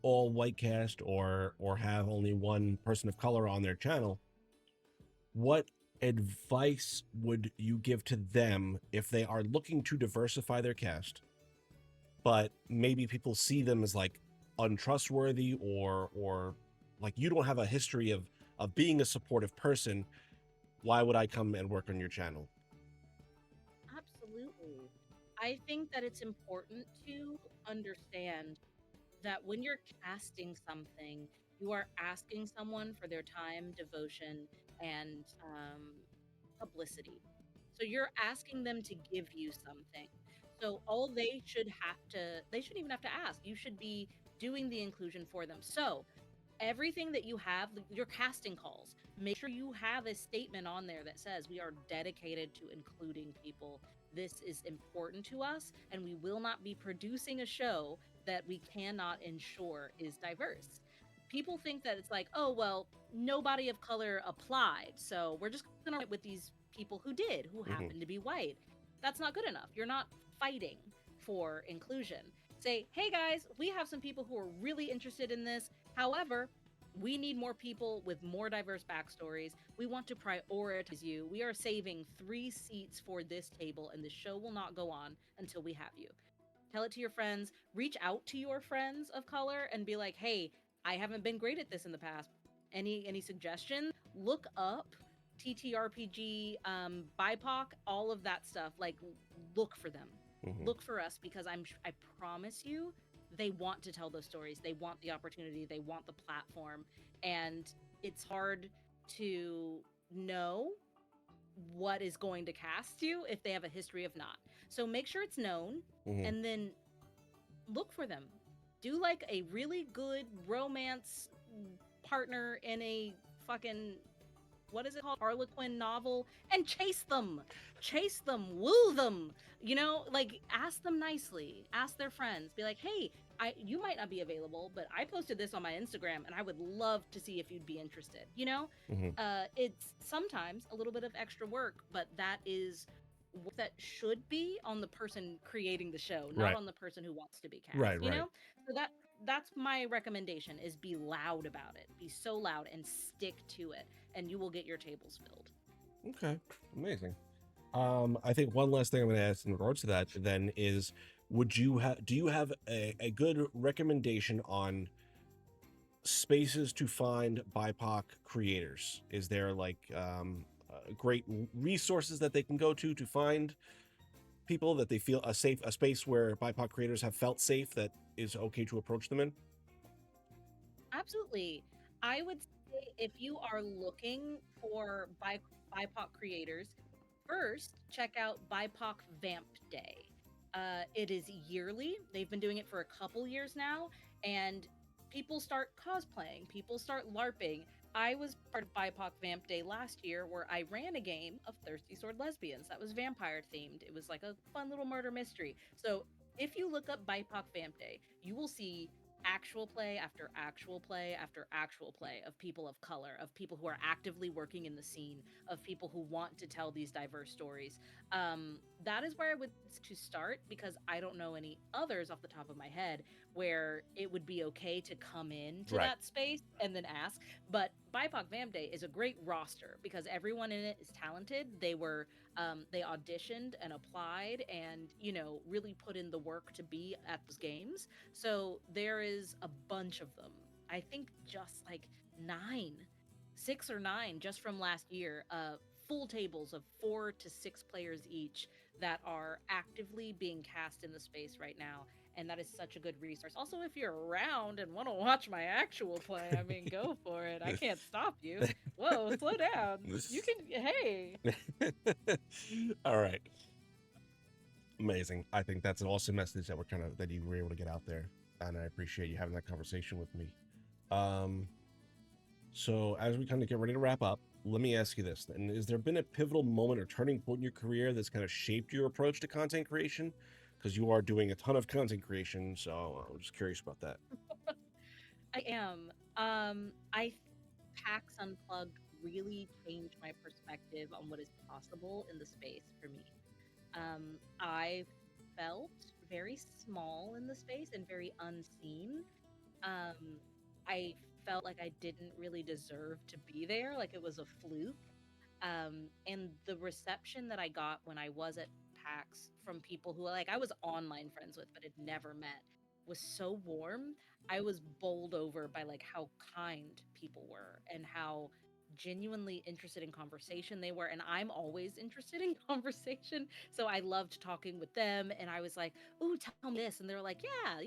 all white cast or have only one person of color on their channel, what advice would you give to them if they are looking to diversify their cast, but maybe people see them as like untrustworthy or like you don't have a history of being a supportive person? Why would I come and work on your channel? Absolutely. I think that it's important to understand that when you're casting something, you are asking someone for their time, devotion, and publicity. So you're asking them to give you something. So all they shouldn't even have to ask. You should be doing the inclusion for them. So everything that you have, your casting calls, make sure you have a statement on there that says we are dedicated to including people. This is important to us, and we will not be producing a show that we cannot ensure is diverse. People think that it's like, oh, well, nobody of color applied, so we're just going to write with these people who did, who Hmm. happen to be white. That's not good enough. You're not fighting for inclusion. Say, hey guys, we have some people who are really interested in this. However, we need more people with more diverse backstories. We want to prioritize you. We are saving 3 seats for this table, and the show will not go on until we have you. Tell it to your friends. Reach out to your friends of color and be like, hey, I haven't been great at this in the past. Any suggestions? Look up TTRPG, BIPOC, all of that stuff. Like, look for them. Hmm. Look for us because I promise you, they want to tell those stories. They want the opportunity. They want the platform, and it's hard to know what is going to cast you if they have a history of not. So make sure it's known Hmm. and then look for them. Do like a really good romance partner in a fucking what is it called? Harlequin novel and chase them, woo them. Like ask them nicely, ask their friends, be like, hey, you might not be available, but I posted this on my Instagram and I would love to see if you'd be interested. Hmm. It's sometimes a little bit of extra work, but that is work that should be on the person creating the show, not Right. on the person who wants to be cast. Right. Right. So that's my recommendation: is be loud about it, be so loud and stick to it, and you will get your tables filled. Okay. Amazing. I think one last thing I'm going to ask in regards to that then is, do you have a good recommendation on spaces to find BIPOC creators? Is there like great resources that they can go to find people that they feel a space where BIPOC creators have felt safe that is okay to approach them in? Absolutely. I would say if you are looking for BIPOC creators, first check out BIPOC Vamp Day. It is yearly. They've been doing it for a couple years now, and people start cosplaying, people start LARPing. I was part of BIPOC Vamp Day last year where I ran a game of Thirsty Sword Lesbians that was vampire themed. It was like a fun little murder mystery. So if you look up BIPOC Vamp Day, you will see actual play after actual play after actual play of people of color, of people who are actively working in the scene, of people who want to tell these diverse stories. That is where I would to start because I don't know any others off the top of my head where it would be okay to come into Right. that space and then ask. But BIPOC Vamp Day is a great roster because everyone in it is talented. They auditioned and applied and, you know, really put in the work to be at those games. So there is a bunch of them. I think just like 9, 6 or 9 just from last year, full tables of 4 to 6 players each that are actively being cast in the space right now, and that is such a good resource. Also, if you're around and want to watch my actual play, I mean, go for it. I can't stop you. Whoa, slow down. You can, hey. All right. Amazing. I think that's an awesome message that that you were able to get out there, and I appreciate you having that conversation with me. So as we kind of get ready to wrap up, let me ask you this: and has there been a pivotal moment or turning point in your career that's kind of shaped your approach to content creation? Because you are doing a ton of content creation, so I'm just curious about that. I am. PAX Unplugged really changed my perspective on what is possible in the space for me. I felt very small in the space and very unseen. Um, I felt like I didn't really deserve to be there, like it was a fluke. And the reception that I got when I was at PAX from people who like I was online friends with but had never met was so warm. I was bowled over by like how kind people were and how genuinely interested in conversation they were, and I'm always interested in conversation, so I loved talking with them. And I was like, "Ooh, tell me this," and they were like, "Yeah,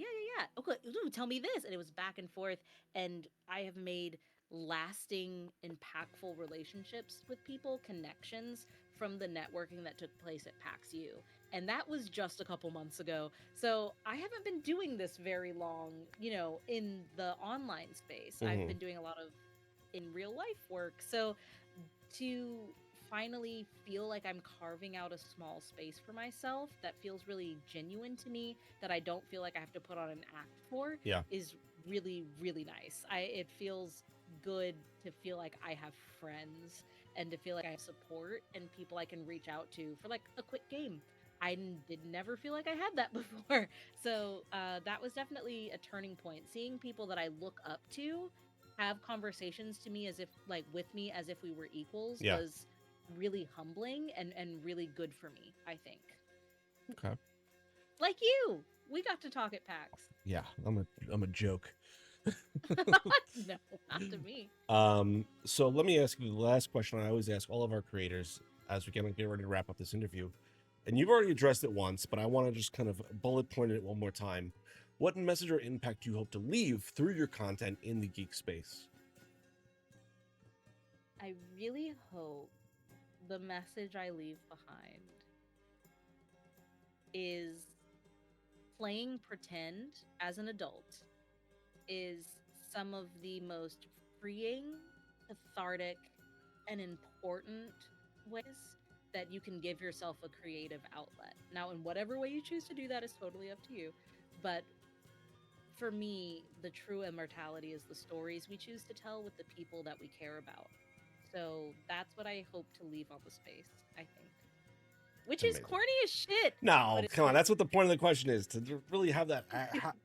okay, ooh, tell me this," and it was back and forth. And I have made lasting, impactful relationships with people, connections from the networking that took place at PAX U. And that was just a couple months ago. So I haven't been doing this very long, you know, in the online space. I've Mm-hmm. been doing a lot of in real life work. So to finally feel like I'm carving out a small space for myself that feels really genuine to me, that I don't feel like I have to put on an act for, Yeah. is really, really nice. It feels good to feel like I have friends and to feel like I have support and people I can reach out to for like a quick game. Did never feel like I had that before. So that was definitely a turning point. Seeing people that I look up to have conversations to me as if like with me as if we were equals Yeah. was really humbling and really good for me, I think. Okay. Like you, we got to talk at PAX. Yeah. I'm a joke. No, not to me. So let me ask you the last question I always ask all of our creators as we get ready to wrap up this interview. And you've already addressed it once, but I want to just kind of bullet point it one more time. What message or impact do you hope to leave through your content in the geek space? I really hope the message I leave behind is playing pretend as an adult is some of the most freeing, cathartic, and important ways that you can give yourself a creative outlet. Now, in whatever way you choose to do that is totally up to you. But for me, the true immortality is the stories we choose to tell with the people that we care about. So that's what I hope to leave on the space, I think. Which is Amazing. corny as shit. No, But it's come on. true. That's what the point of the question is, to really have that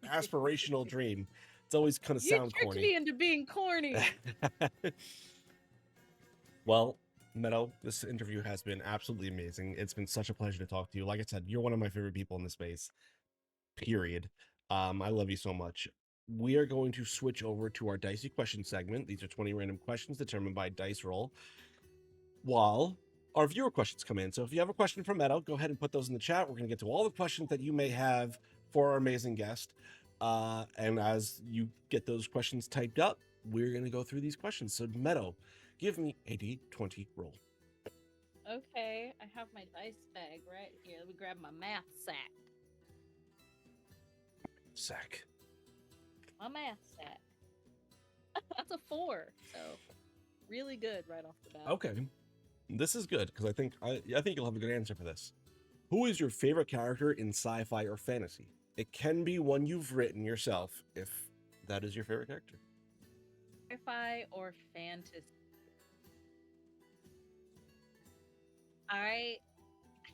aspirational dream. It's always kind of You sound tricked corny. me into being corny. Well, Meadow, this interview has been absolutely amazing. It's been such a pleasure to talk to you. Like I said, you're one of my favorite people in the space, period. I love you so much. We are going to switch over to our dicey question segment. These are 20 random questions determined by dice roll while our viewer questions come in. So if you have a question for Meadow, go ahead and put those in the chat. We're going to get to all the questions that you may have for our amazing guest. And as you get those questions typed up, we're going to go through these questions. So Meadow, give me a D20 roll. Okay, I have my dice bag right here. Let me grab my math sack. Sack. My math sack. That's a 4, so really good right off the bat. Okay, this is good because I think you'll have a good answer for this. Who is your favorite character in sci-fi or fantasy? It can be one you've written yourself, if that is your favorite character. Sci-fi or fantasy?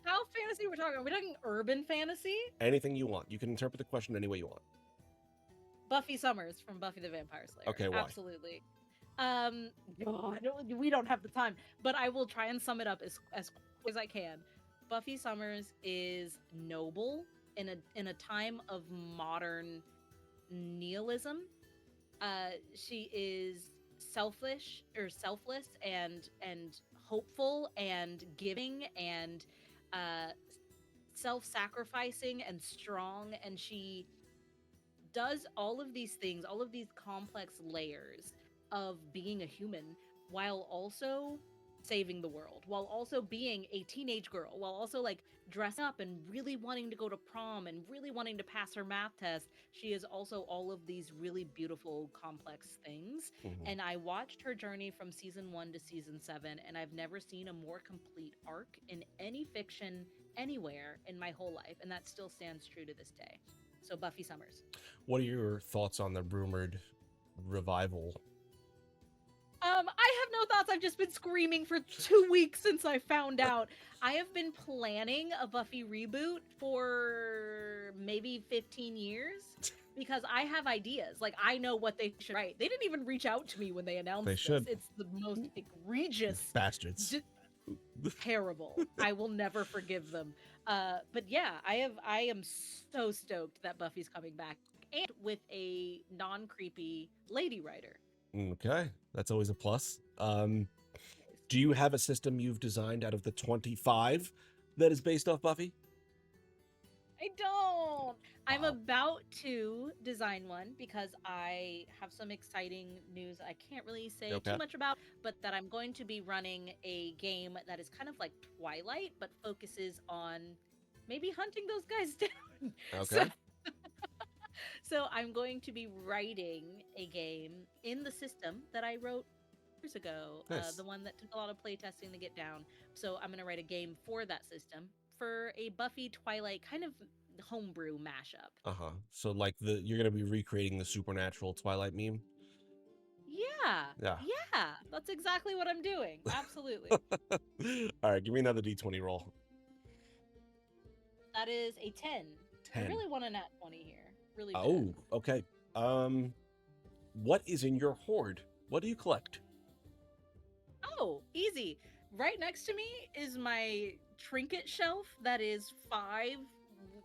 How fantasy we're talking? Are we talking urban fantasy? Anything you want. You can interpret the question any way you want. Buffy Summers from Buffy the Vampire Slayer. Okay, why? Absolutely. Um, we don't have the time, but I will try and sum it up as quick as I can. Buffy Summers is noble in a time of modern nihilism. She is selfless and hopeful and giving and uh self-sacrificing and strong, and she does all of these things, all of these complex layers of being a human while also saving the world, while also being a teenage girl, while also like dressing up and really wanting to go to prom and really wanting to pass her math test. She is also all of these really beautiful, complex things. Mhm. And I watched her journey from season 1 to season 7, and I've never seen a more complete arc in any fiction anywhere in my whole life. And that still stands true to this day. So, Buffy Summers. What are your thoughts on the rumored revival? I have no thoughts. I've just been screaming for 2 weeks since I found out. I have been planning a Buffy reboot for maybe 15 years because I have ideas. Like, I know what they should write. They didn't even reach out to me when they They announced this. should. It's the most egregious, Bastards. terrible. I will never forgive them. But yeah, I am so stoked that Buffy's coming back, and with a non-creepy lady writer. Okay, that's always a plus. Do you have a system you've designed out of the 25 that is based off Buffy? I don't. I'm Wow. about to design one because I have some exciting news I can't really say Okay. too much about, but that I'm going to be running a game that is kind of like Twilight, but focuses on maybe hunting those guys down. Okay. So I'm going to be writing a game in the system that I wrote years ago, Nice. the one that took a lot of playtesting to get down. So I'm going to write a game for that system for a Buffy Twilight kind of homebrew mashup. Uh-huh. So like you're gonna be recreating the supernatural Twilight meme? Yeah. Yeah. Yeah. That's exactly what I'm doing. Absolutely. All right, give me another D20 roll. That is a 10. 10. I really want a nat 20 here. Really bad. Oh, okay. What is in your hoard? What do you collect? Oh, easy. Right next to me is my trinket shelf that is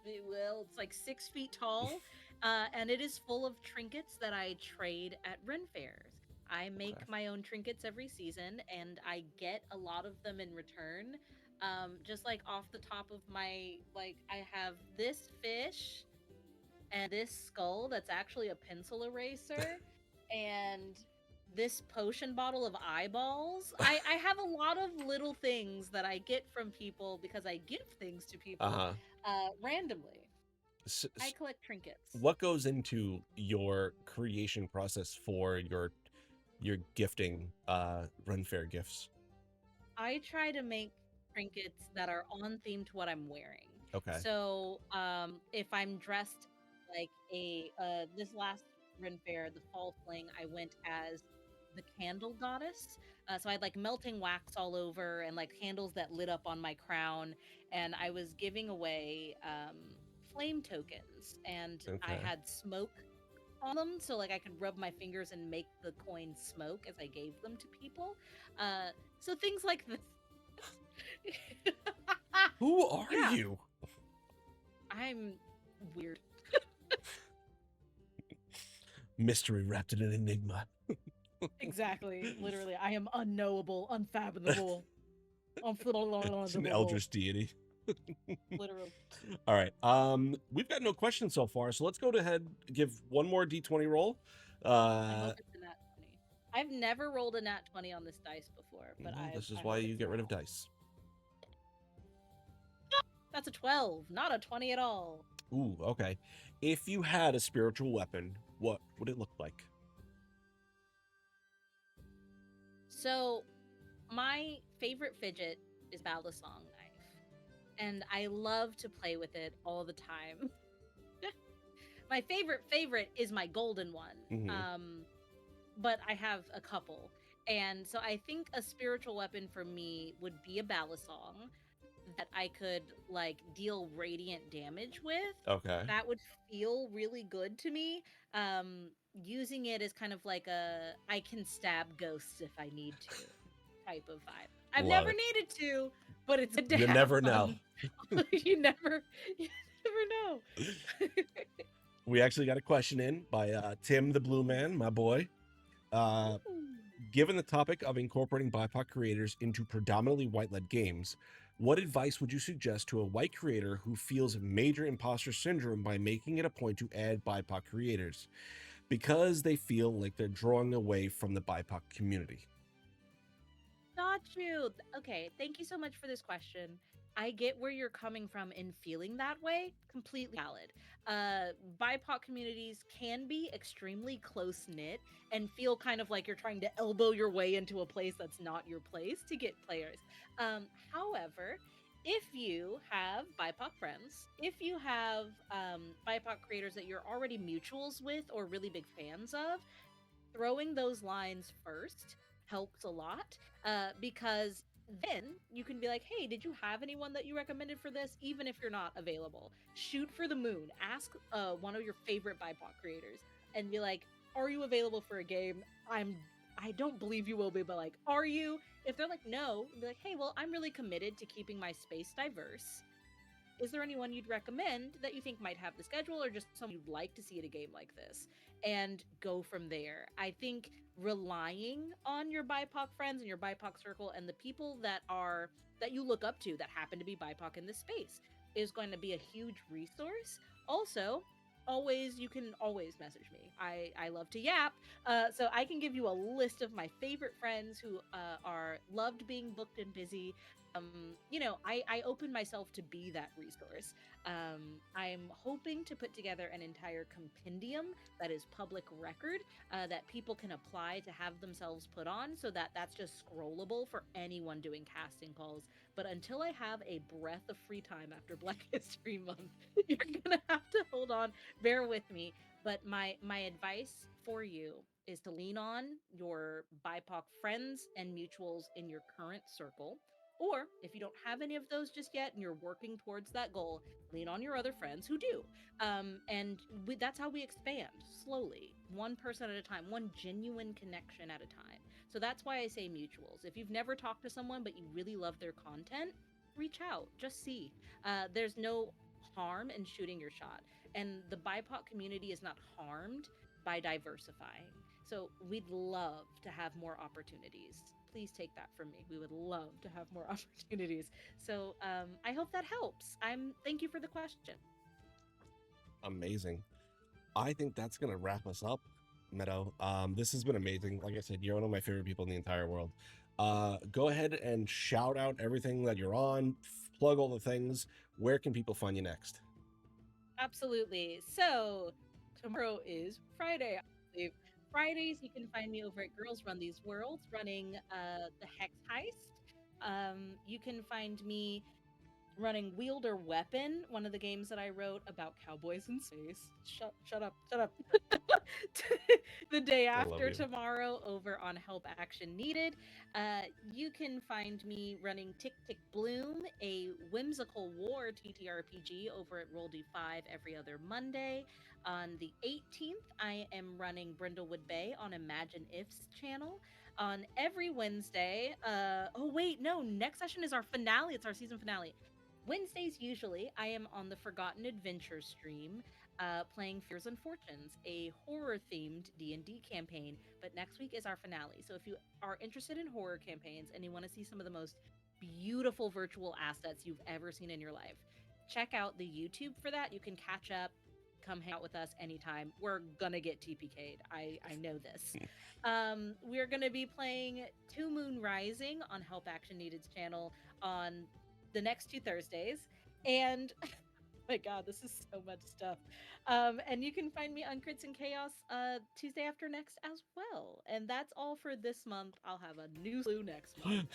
it's like 6 feet tall. And it is full of trinkets that I trade at Ren fairs. I make Okay. my own trinkets every season, and I get a lot of them in return. Just like off the top of my, like, I have this fish and this skull that's actually a pencil eraser, and this potion bottle of eyeballs. I have a lot of little things that I get from people because I give things to people Uh-huh. randomly. S- I s- collect trinkets. what goes into your creation process for your gifting Run Fair gifts? I try to make trinkets that are on theme to what I'm wearing. Okay. So, if I'm dressed like a this last Ren Fair, the fall fling, I went as the candle goddess. So I had like melting wax all over and like candles that lit up on my crown, and I was giving away flame tokens, and I Okay. had smoke on them, so like I could rub my fingers and make the coins smoke as I gave them to people. So things like this. Who are Yeah. you? I'm weird. Mystery wrapped in an enigma. Exactly. Literally, I am unknowable, unfathomable. It's an eldritch deity. Literally. All right. We've got no questions so far, so let's go ahead give one more D20 roll. I hope it's a nat 20. I've never rolled a nat 20 on this dice before, but this is I why hope you it's get rid of now. dice. That's a 12, not a 20 at all. Ooh, okay. If you had a spiritual weapon, what would it look like? So, my favorite fidget is Balisong knife, and I love to play with it all the time. My favorite is my golden one. Mhm. But I have a couple. And so I think a spiritual weapon for me would be a balisong. that I could like deal radiant damage with, Okay. that would feel really good to me. Using it as kind of like a I can stab ghosts if I need to type of vibe. I've Love never it. needed to, but it's good to You have never know. fun. You never know. We actually got a question in by Tim the Blue Man, my boy. Uh, Ooh. Given the topic of incorporating BIPOC creators into predominantly white-led games, what advice would you suggest to a white creator who feels major imposter syndrome by making it a point to add BIPOC creators because they feel like they're drawing away from the BIPOC community? Got you. Okay, thank you so much for this question. I get where you're coming from in feeling that way. Completely valid. BIPOC communities can be extremely close knit and feel kind of like you're trying to elbow your way into a place that's not your place to get players. However, if you have BIPOC friends, if you have BIPOC creators that you're already mutuals with or really big fans of, throwing those lines first helps a lot, because then you can be like, hey, did you have anyone that you recommended for this? Even if you're not available, shoot for the moon. Ask one of your favorite BIPOC creators and be like, are you available for a game? I don't believe you will be, but like, are you? If they're like no, be like, hey, well, I'm really committed to keeping my space diverse. Is there anyone you'd recommend that you think might have the schedule or just someone you'd like to see at a game like this? And go from there. I think relying on your BIPOC friends and your BIPOC circle and the people that you look up to that happen to be BIPOC in this space is going to be a huge resource. Also, always you can always message me. I love to yap, so I can give you a list of my favorite friends who are loved being booked and busy. I open myself to be that resource. I'm hoping to put together an entire compendium that is public record, that people can apply to have themselves put on, so that that's just scrollable for anyone doing casting calls. But until I have a breath of free time after Black History Month, you're gonna have to hold on, bear with me. But my advice for you is to lean on your BIPOC friends and mutuals in your current circle. Or if you don't have any of those just yet and you're working towards that goal, lean on your other friends who do. That's how we expand slowly, one person at a time, one genuine connection at a time. So that's why I say mutuals. If you've never talked to someone but you really love their content, reach out, just see. There's no harm in shooting your shot. And the BIPOC community is not harmed by diversifying. So we'd love to have more opportunities. Please take that from me. We would love to have more opportunities. So I hope that helps. Thank you for the question. Amazing. I think that's gonna wrap us up, Meadow. This has been amazing. Like I said, you're one of my favorite people in the entire world. Go ahead and shout out everything that you're on, plug all the things. Where can people find you next? Absolutely. So tomorrow is Friday. I believe. Fridays, you can find me over at Girls Run These Worlds running the Hex Heist. You can find me running Wielder Weapon, one of the games that I wrote about cowboys in space. Shut up, shut up. The day I love after you. tomorrow over on Help Action Needed. You can find me running Tick Tick Bloom, a whimsical war TTRPG over at Roll D5 every other Monday. On the 18th, I am running Brindlewood Bay on Imagine If's channel. On every Wednesday, oh wait, no, next session is our finale. It's our season finale. Wednesdays, usually, I am on the Forgotten Adventures stream, playing Fears and Fortunes, a horror-themed D&D campaign. But next week is our finale. So if you are interested in horror campaigns and you want to see some of the most beautiful virtual assets you've ever seen in your life, check out the YouTube for that. You can catch up, come hang out with us anytime. We're gonna get TPK'd. I know this. We're gonna be playing Two Moon Rising on Help Action Needed's channel on the next two Thursdays. And my God, this is so much stuff. And you can find me on Crits and Chaos Tuesday after next as well. And that's all for this month. I'll have a new clue next month.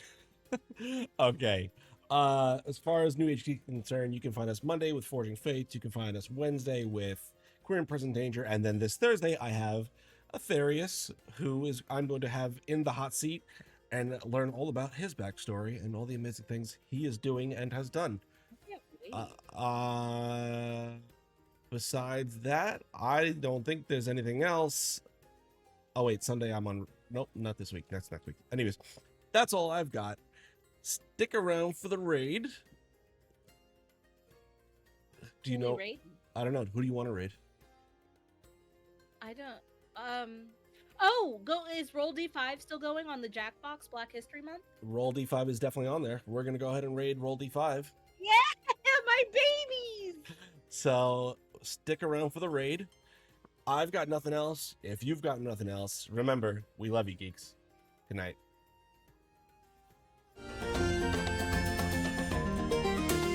Okay. As far as New HT is concerned, you can find us Monday with Forging Fates. You can find us Wednesday with Queer and Present Danger, and then this Thursday I have Atherius, who is I'm going to have in the hot seat. and learn all about his backstory and all the amazing things he is doing and has done. I can't wait. Besides that, I don't think there's anything else. Oh wait, Sunday I'm on. Nope, not this week. That's next week. Anyways, that's all I've got. Stick around for the raid. Do you Who we know? rate? I don't know. Who do you want to raid? I don't. Oh, is Roll D5 still going on the Jackbox Black History Month? Roll D5 is definitely on there. We're gonna go ahead and raid Roll D5. Yeah, my babies. So stick around for the raid. I've got nothing else. If you've got nothing else, remember, we love you, geeks. Good night.